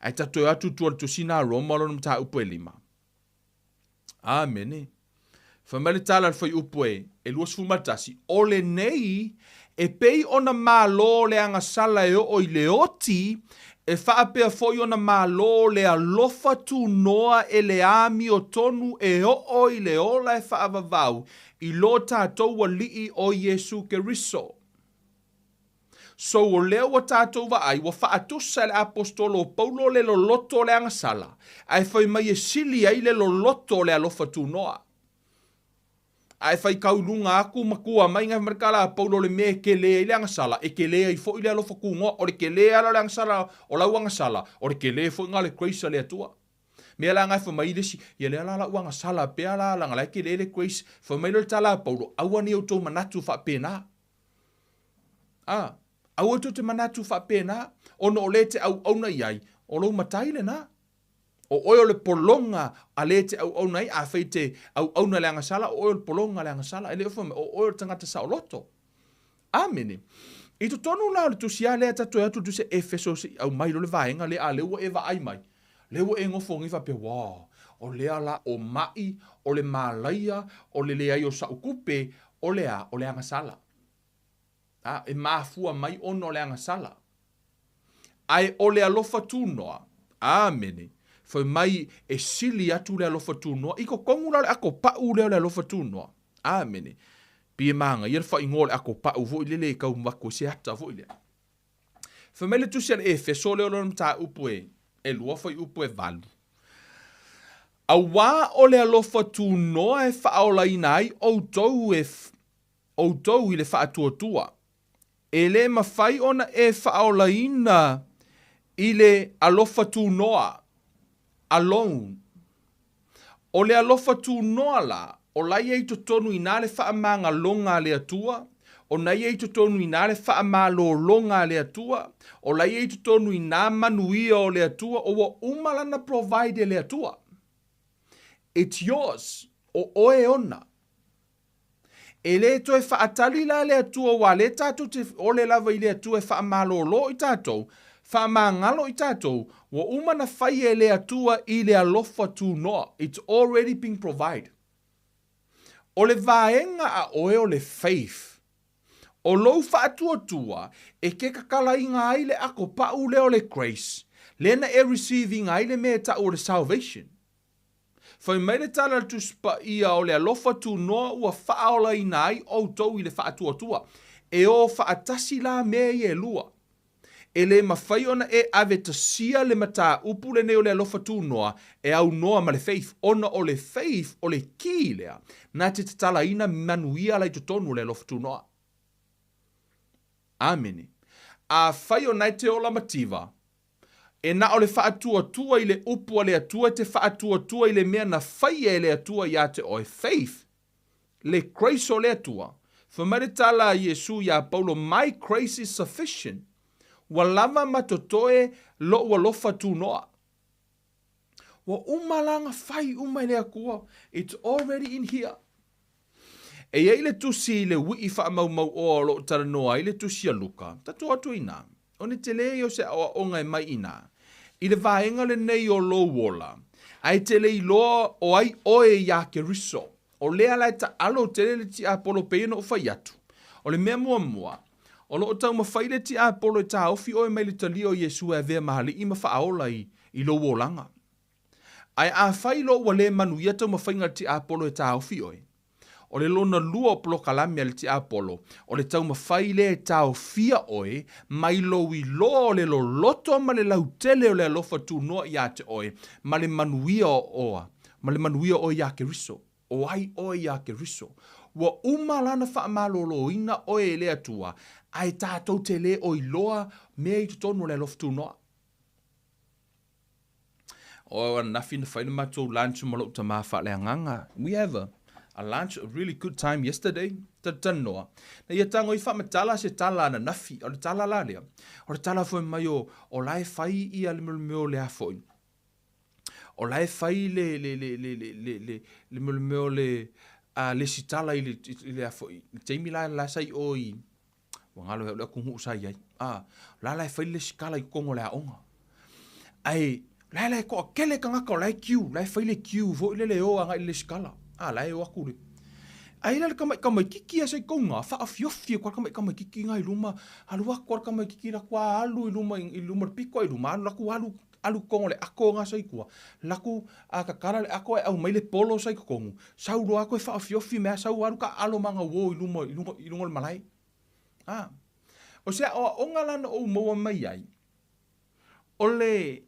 Ai tatoe atu tuan tu sina Roma lo mta upo e lima. Amene. Whamele tala fai upo e luas fumatasi. O le nei e pei ona malo le anga sala e o I le oti e whaapea foi ona malo le alofa tu noa e le ami o tonu e o I le ola e whaavavau I lo tātou wa lii o Yesu Keriso. So o leo wa tātou wa ai, wa whaatusa le apostolo Paulo le lo loto le angasala. Ai whai mai e sili ai le lo loto le alofa tu noa. Ai whai kaulunga aku makua mai ngai marikala Paulo le me ke le le angasala. E ke le ai fo i le alofa kungo, o le ke le ala le angasala, o lau angasala, o le ke le fo inga le grace le atua. Mea la ngai wha mai lesi, ia le ala lau angasala, pea la langa lai ke le grace, wha mai le tala Paulo, awa ni o tō manatu wha pēnā. Au to te manatu wha pēnā, ono o le te au na iai, o lo matai le nā. O oio le polonga a le te au na i, a whai te au na le angasala, o oio le polonga le angasala, e le uwhame, o oio tangata saoloto. Amene. I to tonu la le tusia le tatoe atu tu se efeso si au mai lo le vaenga le a leua e va ai mai. Leua e ngofo ngi wha pe, wow, o le ala o mai, o le malaia, o le ai o saukupe, o le angasala. E mafua mai ono le angasala. Ai o le alofa tūnoa. Amene. Whai mai e sili atu le alofa tūnoa. Iko kongura le ako pau le alofa tūnoa. Amene. Pie maanga. Ia whai ngō le ako pau. Vo i lele kau mako se hata vo i lea. Whai mai le tusia le Efeso le olona mta upue. E lua whai upue valu. A wā o le alofa tūnoa e whaola inai o tau i le whaatua. E le mawhai ona e whaolaina I le alofa tū noa, alone. O le alofa tū noa la, o lai ei to tonu I nā le whaamanga longa le atua, o nei ei to tonu I nā le whaamalo longa le atua, o lai ei to tonu I nā manuia o le atua, o wa umalana provide le atua. It's yours, o oe ona. E le to e whaatali la le atua wa le tātou te o le lava I le atua e whaamalolo I tātou, whaamangalo I tātou, wa umana whai e le atua I le alofa tū noa. It's already being provided. O le vaenga a oe o le faith. O lou whaatua tua, e ke kakala inga ai le ako pau le o le grace, lena e receiving ai le mea ta o le salvation. Whai mai le tala tu spa ia o le alofa tu noa ua whaola i nai o tau i le whaatua tua. E o whaatasi la mea i e lua. E le mawhai ona e ave tasia le mata upu le neo le alofa tu noa e au noa ma le faith. Ona o le faith o le ki lea. Nā te tala ina manuia lai tutonu le alofa tu noa. Amene. A whai o nai te ola mativa. E na o le whaatua tua i le upu a le atua te whaatua tua i le mea na whai e le atua i te oe faith. Le grace o le atua. Whamare tala Yesu ya Paulo, my grace is sufficient. Wa lava matotoe lo ua lofa tu noa. Wa umalanga whai umai lea kua. It's already in here. E ei le tusi le wii wha mau mau o lo tara noa i le tusi a luka. Tatu atu ina. O ne te leo se awa onga e mai ina. I le vaenga le nei o lo wola. Ai te lei loa o ai oe ya ke riso. O lea lai ta alo te le ti a polo peino o whai atu. O le mea mua mua. O lo o tau mawhaile ti a polo e ta ofi oe mai le talio Yesu e vea mahali i mawha aola i lo wolanga. Ai a whai lo wa le manu ia tau mawhainga ti a polo e ta ofi oe. O le lona lua o polo kalami le ti a polo. O le tau mawhaile e ta ofia oe mai lo i lo le lo loto ma le lautele o le alofa tu noa i a te oe. Ma le manuia o oa. Ma le manuia o ia ke riso. O ai oe ia ke riso. Wa umalana wha malolo ina oe le atua. Ai tātou te le o iloa mea i tutonu le alofa tu noa. O nafi na whaina matou lunch malo ta mawha le anganga. We have a lunch, a really good time yesterday. Tanoa. Na ia tango i wha matala se tala na nafi. O le tala la lea. O le tala fwoi mai o lai whai i a le meo le a fwoi. O lai whai le meo le sitala i le a fwoi. Teimi la sai o i. Wangalo heo lea kungu usai ai. La whai le sikala i kongo le a onga. Ai, lai ko kele ka ngaka o lai kiu. Lai whai le kiu. Vo ile le o anga i le sikala. Lai o aku le. Ai la kamai kiki asa i konga. Wha a fiofia kwa kamai kiki nga i luma. Alu aku ar kamai kiki la kwa alu i luma piko i luma. Laku alu kongo le ako nga sa i kua. Laku a kakara le ako e au mai le polo sa i kongo. Sauro ako e wha a fiofia mea sau alu ka alo manga wo i luma le malai. O sea, o ongalana o moa mai ai. O le,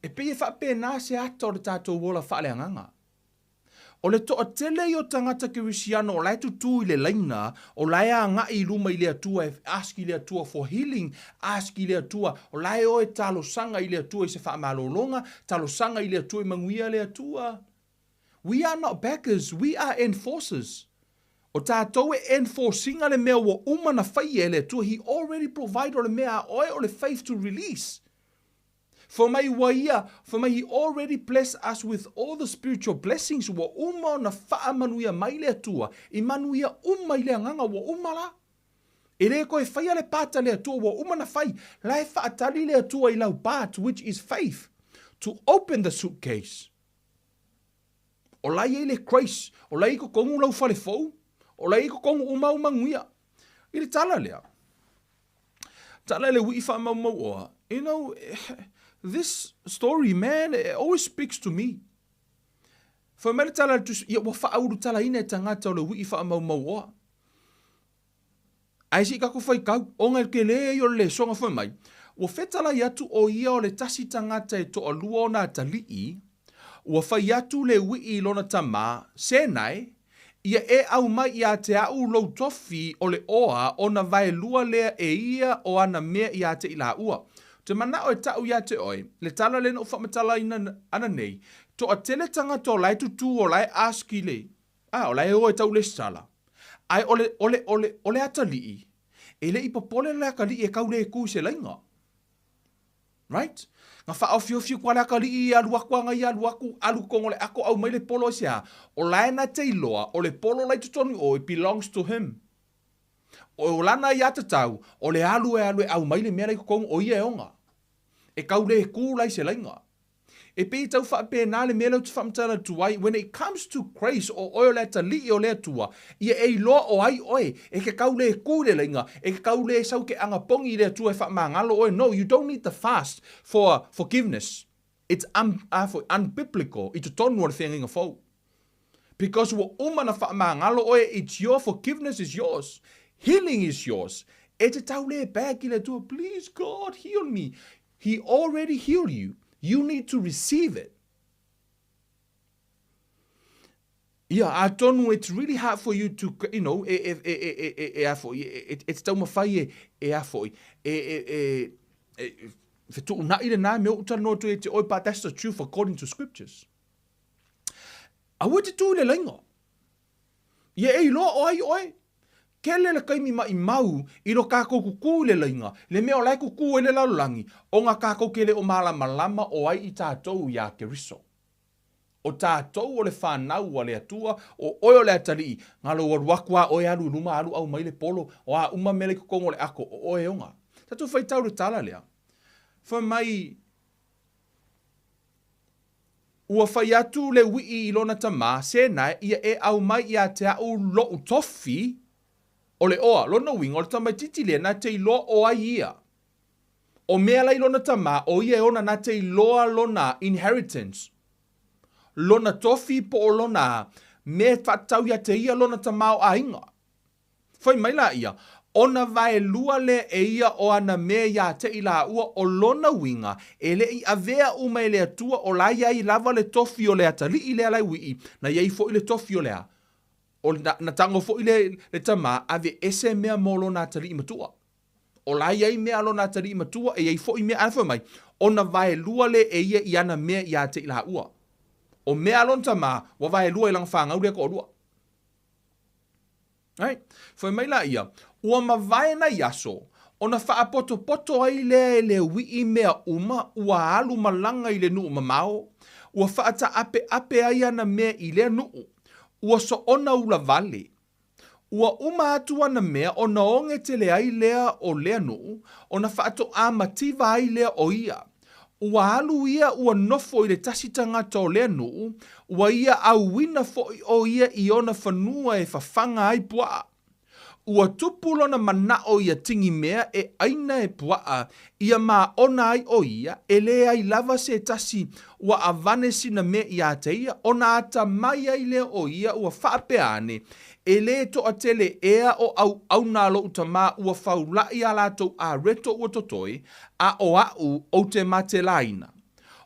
e peye wha pe nā se ata o le tātou wola wha le anganga. O le toa tele i o tangata kirisiano o lai tutu i le laina, o lai a nga i luma i le atua, aski le atua for healing, aski le atua, o lai o e talo sanga i le atua i se wha malolonga, talo sanga i le atua i manguia le atua. We are not backers, we are enforcers. O tātou e enforcinga le mea wa umana whai e le atua, he already provide o le mea oe o le faith to release. For mai waia, for mai he already blessed us with all the spiritual blessings wa uma na wha manuia mai le atua, i manuia uma i le anganga wa umala. E le koe whai le pata le atua wa uma na whai, lai wha atali le atua i lau part, which is faith, to open the suitcase. O lai e le grace, o lai ko kongu lau whale fau, o lai ko kongu uma nguia. I le tala lea. Tala le wii wha mau oa. You know, this story, man, it always speaks to me. For me tala ia wa fa auru tala ina tangata o le wii fa mau oa. Ai si kako fai kau onga ke le yo le songa foi mai. Wa fetala ia tu o ia o le tasi tangata e to o lua ona talii. Wa fai atu le wii lona tama senai. Ia e au mai ia te au lou tofi o le oa ona vai lua lea e ia o ana mea ia te ila ua. Te mana o e tau ia te oi, le tala le no whamatala ina ana nei, to a tele tanga to lai tutu o lai aski le. O lai o e tau le sala. Ai ole atalii. E le ipopole le akali e kau le e ku se lainga. Right? Nga wha au fiofio kwa le akali i alu aku anga i alu kongo le ako au mai le polo se a. O lai na te iloa, o le polo lai tutonu o, it belongs to him. O lana i ata tau, o le alu e au mai le mea lai kongo o ia e onga. E kau le ku lai se lainga. E pe tau wha pe nā le mea lau tu whamtana tuai, when it comes to grace o oio le ta li o le atua, ia e loa o ai oe, e ke kau le ku le lainga, e ke kau le sau ke anga pongi le atua e wha mangalo oe. No, you don't need the fast for forgiveness. It's unbiblical. I te tonu o le whenginga fau. Because wa umana whaamangalo oe, it's your forgiveness is yours. Healing is yours. E te tau le pēr ki le tua, please God, heal me. He already healed you. You need to receive it. Yeah, I don't know. It's really hard for you to, you know, it's tau mawhai but that's the truth according to scriptures. I want to do le lainga. Ye e lo oi. Kele le kaimi mai mau, I lo kako kuku le lainga. Le mea o lai kuku le laulangi. O ngā kako kele o malama o ai I tātou ia keriso. O tātou o le whanau o le atua, o oio le atari, ngalo o ruakua o e alu luma alu au mai le polo, o a uma mele kukongo le ako, o e onga. Tatu whai tau le tala lea. Wha mai, ua whai atu le wii I lona tamā, sēnai, ia e au mai ia te au lo utofi, o le oa, lona winga, o le tamai titi lea, na te iloa o ai ia. O mea lai lona tamā, o ia e ona na te iloa lona inheritance. Lona tofi po o lona me whatau ia te ia lona tamau a inga. Whai mai la ia, ona vai lua le e ia o ana me ia te ila ua o lona winga, e le I avea uma e le atua o la ia I lava le tofi o le atali I le alai wii, na iei fo I le tofi o lea. O na tango fo I le tama, ave ese mea mo lona atali I matua. O la iei mea lona atali I matua, e iei fo I mea alfa mai, ona vai lua le e ia I ana mea ia te ila ua. O mea lon tama, wa vai lua I lang whanga urea ko lua. Right? Fai mai la ia, ua ma vai na yaso, o na whaapoto ai lea e le wii mea uma, ua alu malanga I le nuu mamao, ua whaata ape ai ana mea I le nuu, ua so ona ula vale. Ua uma atu ana mea o na onge te le ai lea o lea nuu, o na whaato a mativa ai lea o ia. Ua alu ia ua nofo I le tasitanga to lea nuu, ua ia au wina fo o ia I ona whanua e whawhanga ai pua. Ua tupulona manao ia tingi mea e aina e pua, ia maa ona ai o ia, e le ai lava se tasi, ua avane sina mea ia te ia, ona ata mai ai lea o ia ua whaapeane, e le to atele ea o au nalo utama ua whaulai alato a reto ua totoi, a o au o te mate laina.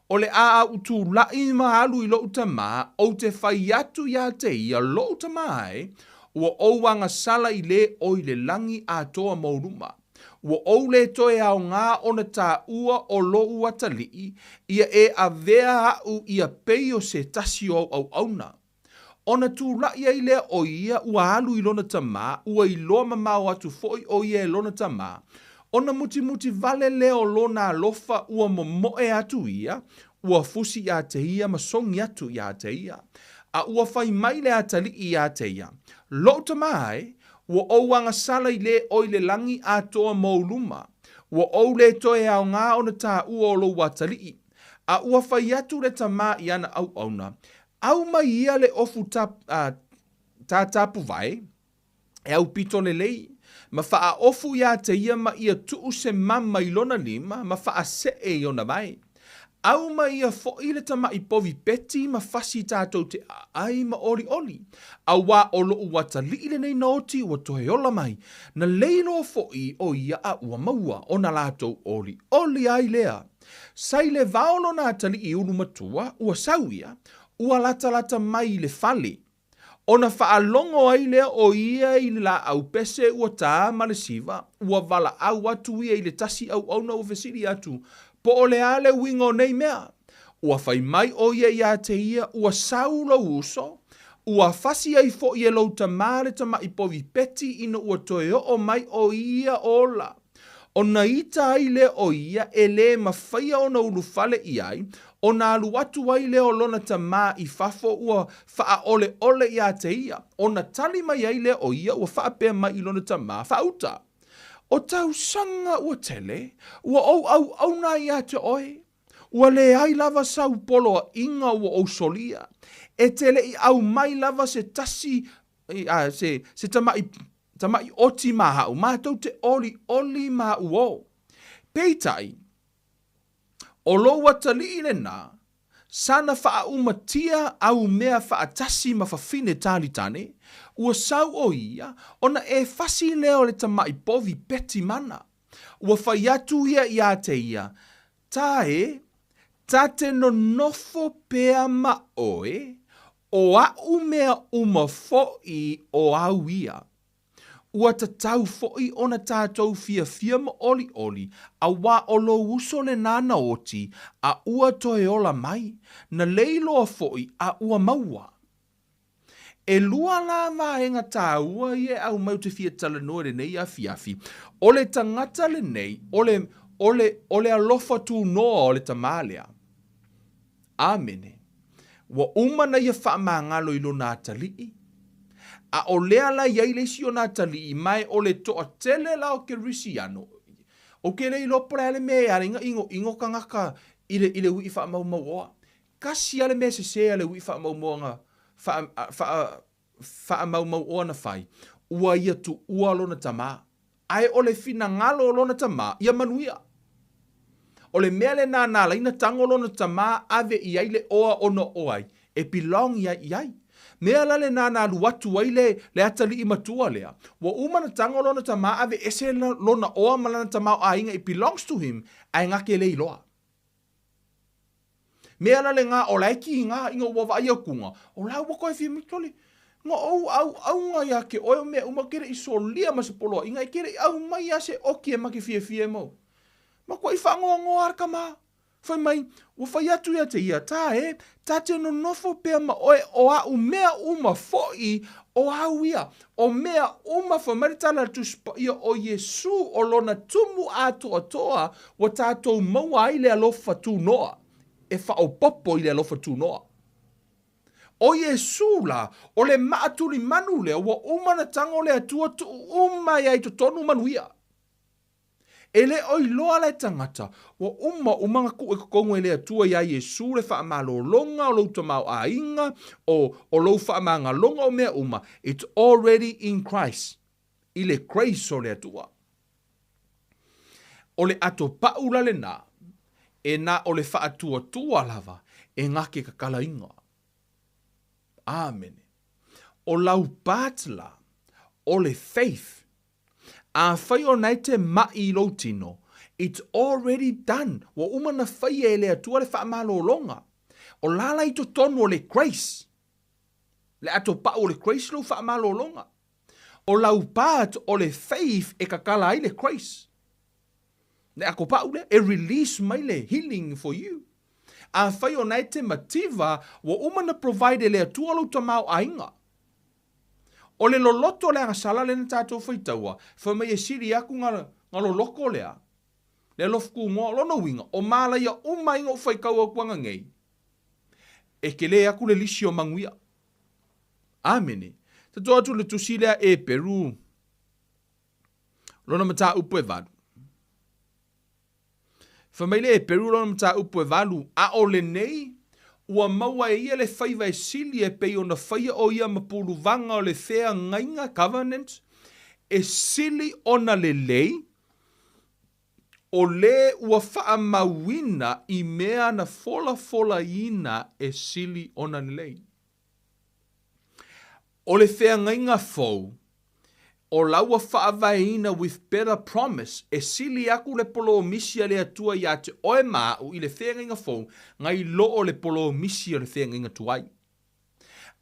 O le a utu lai maalu I lo utama, o te whai atu ia te ia lo utamai, ua ouanga sala I le o I le langi a toa mauruma. Ua ou le toe au ngā ona tā ua o lo ua talii, ia e a vea au ia pei o se tasi o au auna. Ona tū lai ai lea o ia ua alu I lona tamā, ua I loa mamau atu foi o ia e lona tamā. Ona muti vale leo lona alofa ua momoe atu ia, ua fusi ia te ia, masongi atu ia te ia. A ua whai mai le atali ia te ia. Lo tamai, ua ouanga sala I le o I le langi a toa mauluma. Ua ou le toe au ngā ona tā ua o lo watali. A ua whai atu le tamā I ana au auna. Au mai ia le ofu tā tapu vai, e au pito le lei. Ma wha ofu ia te ia ma ia tuu se mama I lona lima, ma wha se e ona vai. Au ma ia fo ile tama I povi peti ma fasi tātou te ai ma oli. A wā o loo watali ile nei noti ua tohe ola mai. Na leilo fo I o ia a ua maua o na lātou oli ai lea. Sai le vaolo na atali I unu matua ua sauia, ua lata mai le fale. Ona whaalongo ai lea o ia I le la au pese ua tā malesiva, ua vala au atu ia I le tasi au na ufesiri atu, po o le ale wingo nei mea. Ua whai mai o ia te ia, ua saulo uso, ua fasi ai fo ia lau tamare tama I povi peti ina ua toe o mai o ia ola. Ona ita ai le o ia e le mawhaia o na ulufale I ai, o na alu atu ai le o lona tamā I fafo ua wha ole ia te ia. O na tali mai ai le o ia ua wha pēr mai I lona tamā, wha uta. O tau sanga ua tele, ua au na ia te oe. Ua le ai lava sau polo a inga ua o solia. E tele I au mai lava se tasi, se tamai oti mahau, mātou te oli mahau o. Peitai, O lo watali ile na, sana faa umatia au mea faa tasi mafafine tali tane, ua sau o ia, ona e fasi leo le tamai povi peti mana. Ua faiatu ia te ia, tae, tate no nofo pea ma oe, o au mea umafoi o au ia. Ua tatau foi ona tātou fia ma oli, a wā olo uso le nana oti, a ua toe ola mai, na leiloa foi a ua maua. E lua la vaenga tā ua ie au mau te fia tala noa le nei a fiafi, ole tangata le nei, ole alofa tu noa ole tamalea. Amene. Wa umana ia wha maangalo ilo nā talii, a o lea la iai le si o nā tali i mai o le toa tele la o ke risi ano. O ke le ilo prele me a ringa ingo kangaka i le hui wha mau oa. Kasi ale me se ale hui wha mau nga wha mau oa na whai. Ua ia tu ua lona tama. Ai o le fina ngalo lona tama ia manuia. O le mea le nā laina tango lona tama ave i ai le oa ono oai. E pilong iai. Mea lale nana luatu waile le atali i matua lea. Wa umana tango lona tama ave ese lona oa malana tama a inga it belongs to him. Ai ngake le iloa. Mea lale ngā o laiki ngā inga wawa ia kunga. O lau wako e fia mitoli. Ngā au ngā ia ke oe mea umakere i so lia masapoloa. Inga i kere au mai ase oki e maki fia mau. Ma kwa i whangoa arka maa. Whai mai, ua whai atu ia te ia, tā te no nofo pēr ma oe o au mea uma foi o au ia, o mea uma whamaritala tu spa ia o Yesu o lona tumu atoa toa wa tātou maua i le alofa tu noa, e wha o popo i le alofa tu noa. O Yesu la, o le maaturi manu lea, wa umana tango lea tua tu umai ai to tonu manuia. E le oi loa le tangata, wa umanga ku e kongo e lea tua ia Yesu le wha malo longa o louta mau a inga, o lou wha manga longa o mea uma. It's already in Christ. I le grace o lea tua. O le ato paula le nā, e nā o le wha atua tua lava, e ngake kakala inga. Amen. O lau pātla, o le faith, a whai o nei te mai lo tino. It's already done. Wa umana whai e lea tua le wha malo longa. O lala i to tonu o le grace. Le ato pa o le grace lo wha malo longa. O lau pat o le faith e kakala ai le grace. Le ako pa ule e release mai le healing for you. A whai o nei te mativa wa umana provide lea tua lo tamau ainga. O le loloto le angasala le na tātou whaitaua, wha mai e siri aku ngā loloko lea. Le lofku ngō lono winga, o māla ia umai ngō whaikaua kuanga ngei. E ke le aku le lisi o manguia. Amene. Tato atu le tusi lea e Peru. Lona mata upo e valu. Wha mai le e Peru lona mata upo e valu. A o le nei, ua maua e ia le whaiva e sili e pei o na whaia o ia mapulu vanga o le thea ngainga covenant, e sili ona le lei, o le ua wha mawina i mea na fola ina e sili ona le lei. O le thea ngainga fau, o laua whaavaina with better promise, e sili aku le polo misia le atua ia te oe maa i le whenga inga fau, ngai loo le polo misia le whenga inga tuai.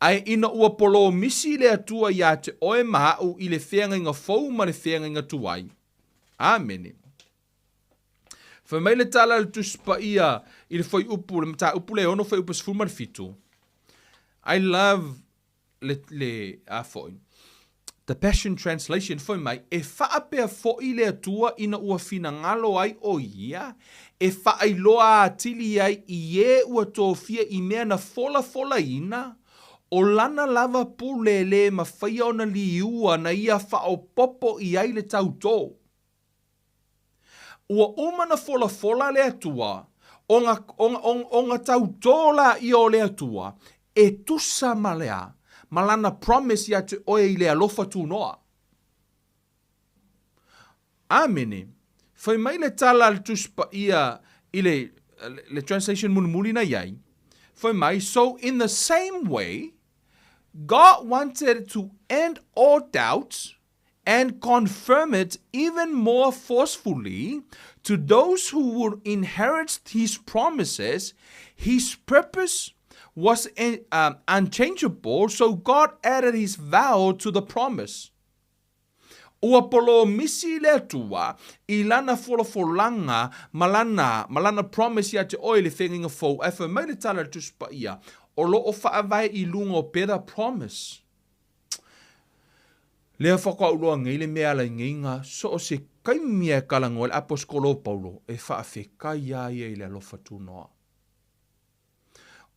Ai ina ua polo misi le atua ia te oe maa i le whenga inga fau ma le whenga inga tuai. Amene. Whamai le tala le tuspa ia i le whai upu, le mta upu le ono whai upu sifuma le fitu. I love le afoi. The Passion Translation foi mai, e whaapea foi le atua ina ua fina ngalo ai o ia, e whaailoa atili ai i e ua tōwhia i mea na fola ina, o lana lava pulele ma whaia ona li ua na ia whaopopo i ai le tautō. Ua umana fola le atua, o ngā tautō la i o le atua, e tusa malea, malana promise ya te oe i le alofa tu noa. Amene. Whai mai le tala le tuspa ia i le le translation muli na iai, foi mai, so in the same way, God wanted to end all doubts and confirm it even more forcefully to those who would inherit his promises. His purpose was unchangeable, so God added his vow to the promise. Ua polo misi le tua I lana folofolanga malana promise ia te oile whenginga fau e wha mai le tala tuspa ia o lo o whaavai I lunga o pera promise. Lea whakauloa ngai le mea lai nginga so o se kaimia kalango le aposkolo Paulo e whaafekai ia I le alofa tunoa.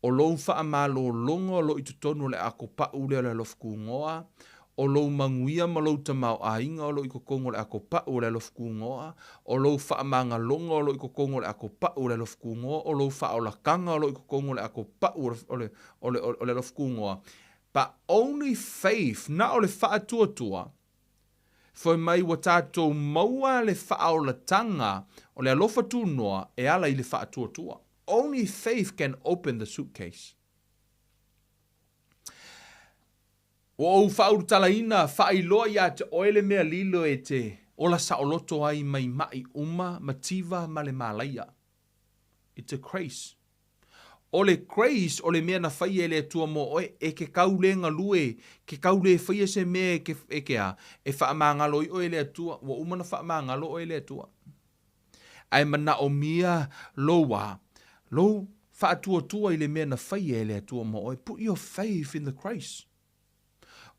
O lo whaamalo longa lo I tutonu le ako pau le alofa kungoa. O lo manguia ma lo tamau ainga o lo I kokongo le ako pau le alofa kungoa. O lo whaamanga longa o lo I kokongo le ako pau le alofa kungoa. O lo whaolakanga o lo I kokongo le ako pau o le alofa kungoa. But only faith, na o le whaatuatua, foi mai wa tātou maua le whaolatanga o le alofa tūnoa e ala I le whaatuatua. Only faith can open the suitcase. O whaurutalaina, whailoa ia te oele mea lilo e te ola saoloto ai mai mativa ma le malaia. It's a grace. O le grace, o le mea na whai e le tua mo oe, e ke kaulenga lue, ke kaule whai se mea e ke a, e whaamangalo I oe le tua, wa umana whaamangalo oe le tua. Ai mana o mia loa, lo whaatua I le mea na whai e le tua mo oe, put your faith in the grace.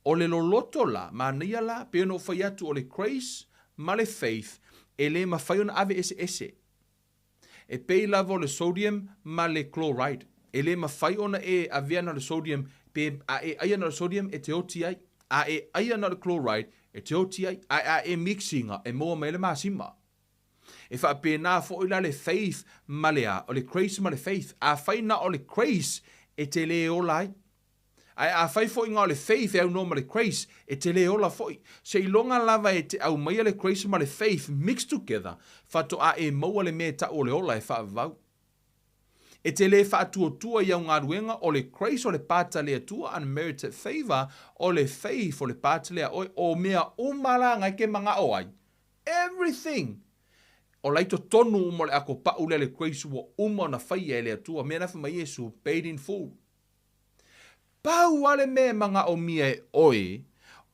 O le loloto la, mania la, pe no whai atu o le grace, ma le faith, e le ma whai ona ave ese. E pei lava o le sodium ma le chloride. E le ma whai ona e aviana le sodium, pe a e aia na le sodium e te oti ai, a e aia na le chloride e te oti ai, a e mixinga e moa mai le masima. E wha pe nā fo ila le faith ma le a, o le grace ma le faith, a whai na o le grace e te le ola ai. A whai fo inga o le faith e au no ma le grace e te le ola foi. Se ilonga lava e te au mai le grace ma le faith mixed together, whato a e maua le mea ta o le ola e wha vau. E te le wha tua I au ngā ruenga o le grace o le pāta lea tua unmerited favor o le faith o le pāta lea o mea umala ngai ke manga o ai. Everything. O laito tonu umo le ako pa ule le grace wo umo na whai e lea tua. Mea nafa mai Yesu paid in full. Pau ale me manga o mia e oe,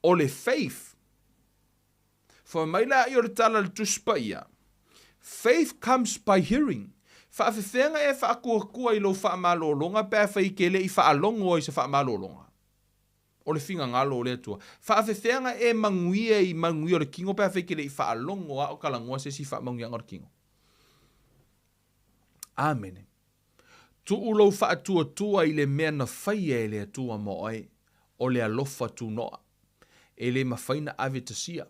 o le faith. For mai la I o le tala le tuspa ia. Faith comes by hearing. Whaafewhenga e whaakua I lo whaamalolonga, pēr whai ke le I whaalongo I sa whaamalolonga. O le whinga ngalo o le atua. Whaafewhenga e manguia I manguia o le kingo, pēr whai ke le I whaalongo a o kalangoa se si whaamanguia ngor kingo. Amen. Tu ulo whaatua I le mea na whai e le atua mo ai, o le alofa tu noa, e le mawhaina ave tasia.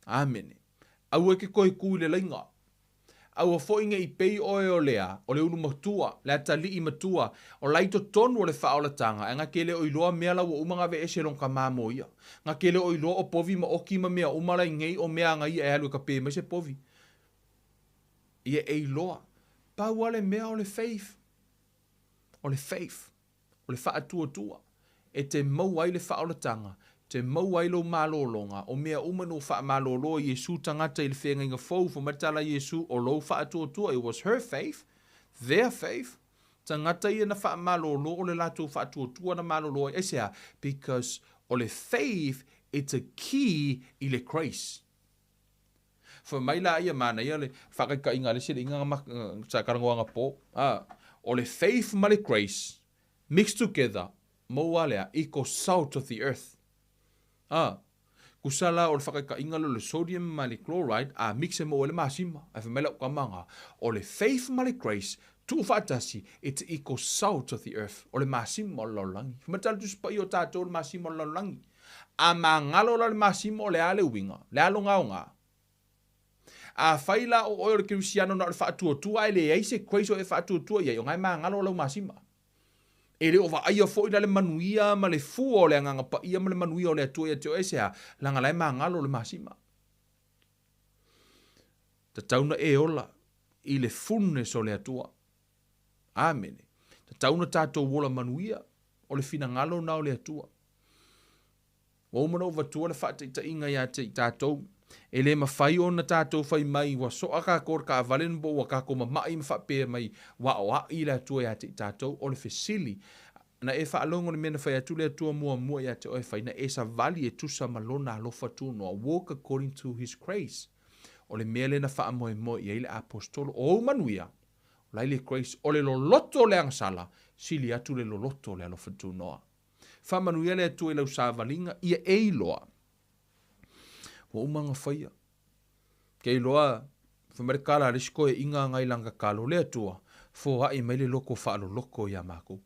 Amen. Au e ke koe kui le lainga. Au a fōinga I pei oe o lea, o le unu matua, le atali I matua, o laito tonu o le whaolatanga, e ngā kele o iloa mea la wa umanga ve ese ronka māmo ia. Ngā kele o iloa o povi ma oki ma mea umala I ngei o mea ngai e alu ka pē ma se povi. Ia e iloa. Pau ale mea o le faith. O le faith, o le whaatua, e te mau ai le whaolatanga, te mau ai lo malolonga, o mea umano whaamalolo Yesu tangata I le whenga inga fau, for matala Yesu o lo whaatua, it was her faith, their faith, tangata I na whaamalolo, o le lato whaatua na malolo, esea, because o le faith, it's a key I le grace. For mai la ia mana, ia le whakaika inga le sila inga sa karangoanga po, o le faith ma le grace, mixed together, moa lea, equal salt of the earth. Kusala o le whakaika ingalo le sodium ma le chloride, mixe mo le masima, a whamela o kamanga. O le faith ma le grace, tu whaatasi, it's equal salt of the earth. O le masima o laulangi. Whamatala tu spai o tātou le masima o laulangi. A mangalo le masima o le ale winga, le alonga o ngā. A whaila o oe o le Kirisiano na o le whaatuatua, e le eise grace o e whaatuatua, ia o ngai mangalo o lau masima. E le o wa aia fo ila le manuia ma le fua o le anganga pa ia ma le manuia o le atua ia te o ese a langa lai mangalo le masima. Ta tauna e ola, i le fullness o le atua. Amen. Tauna tātou wola manuia o le fina ngalo na o le atua. O umana o vatua le whata i ta inga ia te i tātou. E le mawhai o na tātou whai mai wa so aka kor ka valen bo wa ka koma mai ma whapea mai wa o a i le atua ia te i tātou o le fesili. Na e whaalongo le mena whai atu le atua mua ia te oe whai na e sa vali e tusa malona alofa tūnoa. Walk according to his grace. O le mea le na wha moe i le apostolo o manuia. Lai le grace o le loloto le angasala. Sili atu le loloto le alofa tūnoa. Wha manuia le atua i lau sa valinga ia eiloa. Wa umanga whaia. Kei loa, whamarikala risko e inga ngai langa kalo le atua. Fo hai mai le loko whaalo loko ia mako.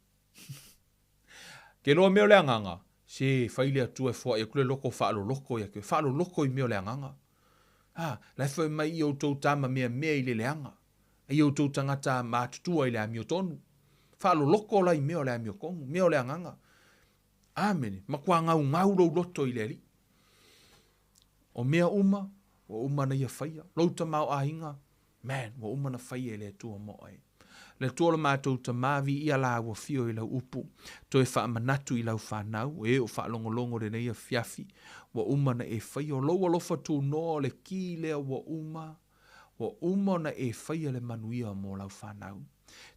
Ke loa meo le anganga, se whaile atua e fua e kule loko whaalo loko ia ke whaalo loko i meo le anganga. Lai whai mai i outou tama mea i le leanga. I outou tangata mātutua i le amio tonu. Whaalo loko lai meo le amio kongu, meo le anganga. Amen. Makua ngau rau loto i le ali. O mea wa na ia whaia. Lauta mau ahinga, man, wa na whaia i le atua moe. Le tua la mātou ta mavi ia la ua fio i lau upu. To e wha manatu i lau whanau, e o wha longolongo le neia fiafi. Wa na e whaia o lau alofa tū no le ki lea wa na e whaia le manuia mo lau whanau.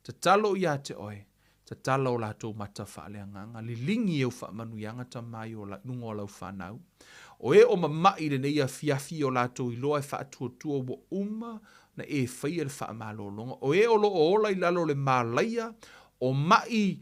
Ta talo ia te oe, ta talo la tō mata wha le anganga, li lingi e o wha manuianga ta mai o nungo o lau whanau. O e o mamai le neia fiafi o la tō iloa e wha atua wa na e whaia le wha malolonga. O e o lo o ola i lalo le malaia, o mai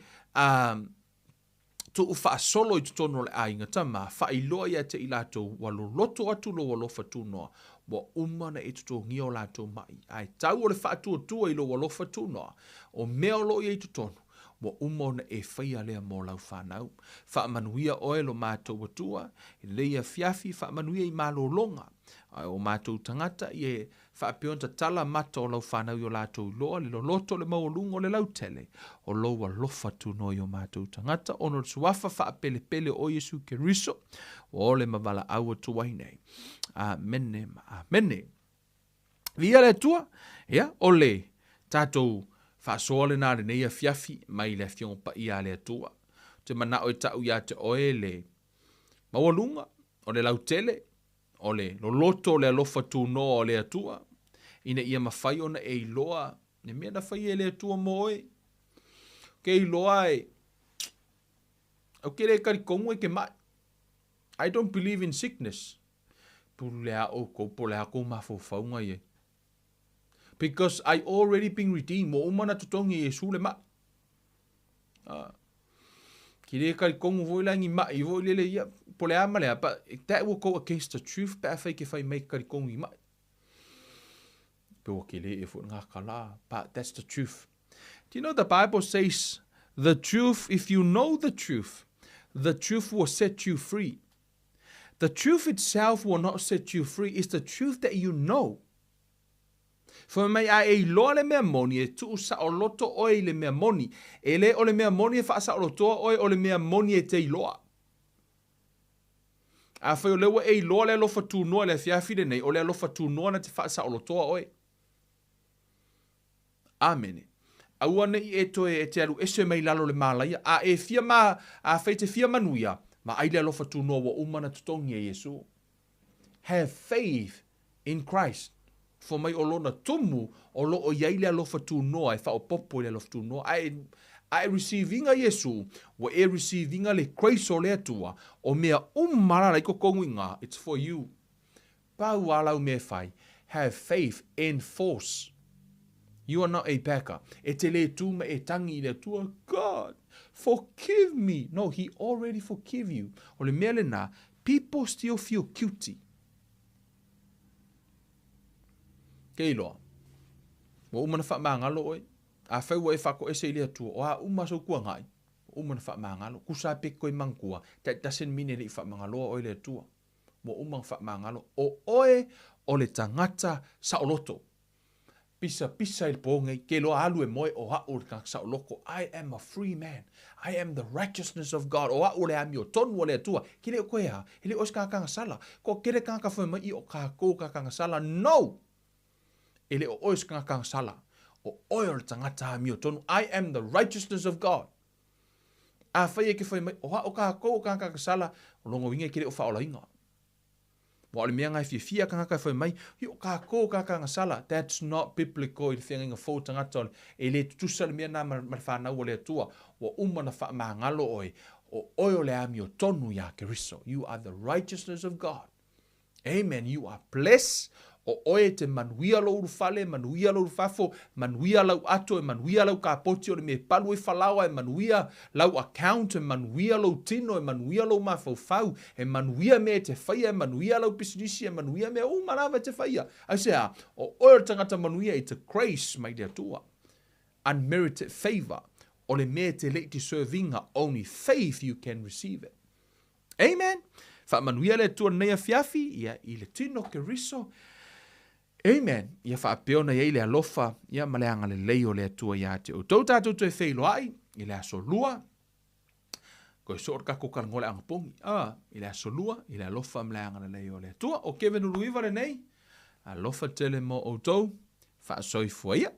tu wha solo i tutono le ainga tama, wha iloa ia te i lato walo loto atu lo walofa tunoa, wa na e tuto ngio lato mai. Ai tau o le wha atua i lo walofa tunoa, o mea lo i tutono, wa na e whaia lea mō lau whanau. Wha manuia oe lo mātou watua, i leia fiafi, wha manuia i malolonga. O mātou tangata i e whaapionta tala mata o lau whanau i o lātou loa, le loto le maolunga o le lautele, o loa lofa tuno i o mātou tangata, ono suafa whaapele o Yesu Keriso, o le mavala aua tuwainei. Amene, amene. Via le tua, o le tātou whaasoa le nā le neia fiafi, mai le fionpa i a le tua. Te mana o tau ia te oe le maolunga, o le lautele, o le loloto le alofa tūno o le atua, ina ia mawhai ona e iloa, ne mea na whai e le atua moe, ke iloa e, au kere karikongu e ke mai. I don't believe in sickness. Pulu lea o kopo lea ko mawhawhaunga ye. Because I already been redeemed, mo umana tutongi Yesu le mai. Kire karikongu voi langi mai, voi lele ia, pole amalea, but that will go against the truth, but if I make karikongu i mai. But that's the truth. Do you know the Bible says, the truth, if you know the truth will set you free. The truth itself will not set you free. It's the truth that you know. For mai a e loa le mea moni, e tu saoloto oi le mea moni. E le o le mea moni e wha saolotoa oi o le mea moni e te iloa. A whai o lewa e iloa le alofa tūnoa le fiafide nei, o le alofa tūnoa na te wha saolotoa oi. Amen. Aua nei e toe e te alu ese mai lalo le malaia, a e fia ma, a whai te fia manuia, ma ai le alofa tūnoa wa umana tutongi e Yesu. Have faith in Christ. For mai o lona tumu, o lo o iai le alofa tūnoa, e whao popo le alofa tūnoa, ai receivinga Yesu, wa e receivinga le grace o le atua, o mea umara lai kokonguinga, it's for you. Pau alau me whai, have faith and force. You are not a backer. E te le tūma e tangi le atua, God, forgive me. No, he already forgive you. O le mea le nā, people still feel guilty. Kei loa. Wa umana wha maangalo oi. A whau e whako ese ili atua. O a umasau kua ngai. Umana wha maangalo. Kusa peko i mangkua. That doesn't mean ili wha maangaloa oi le atua. Wa umana wha maangalo. O oe o le tangata saoloto. Pisa il pōngai. Ke loa alu e moe o hao le kanga saoloko. I am a free man. I am the righteousness of God. O hao le ami o tonu o le atua. Kile o koe ha. Ile o ska kanga sala. Ko kere kanga whai mai o ka kou ka kanga sala. No! ele o ois kanga sala. O oil tangata mi o tonu. I am the righteousness of God. A whai ke whai mai, o ka kou kanga sala, o longo winga kere o whaola inga. Wa ole mea ngai fia kanga whai mai, o ka kou kanga sala. That's not biblical i whianga inga fō tangata. E le tutusala mea nā marwhanau o le atua. Wa umana wha maangalo oi. O oil le ami o tonu ya keriso. You are the righteousness of God. Amen. You are blessed. O oe te manuia lau urufale, manuia lau urufafo, manuia lau ato, manuia lau kapoti o le me palu e falawa, manuia lau account, manuia lau tino, manuia lau mafaufau, manuia me te whaia, manuia lau pisinisi, manuia me manawa te whaia. Ai sea, o oe tangata manuia it's a grace, mai dea tua. Unmerited favor. O le me te leiti servinga, only faith you can receive it. Amen. Fa manuia le tua nea fiafi, ia i le tino ke riso. Amen. Ia fa apeona ia i le alofa, ia maleanga le leo le tua ia te o tau tātou te whelo ai, i le aso lua. Ko e soor kako karangole angapongi. I le aso lua, i le alofa maleanga le leo le tua. O Kevin Uruiva le nei, alofa tele mo o tau, fa asoi fuaia.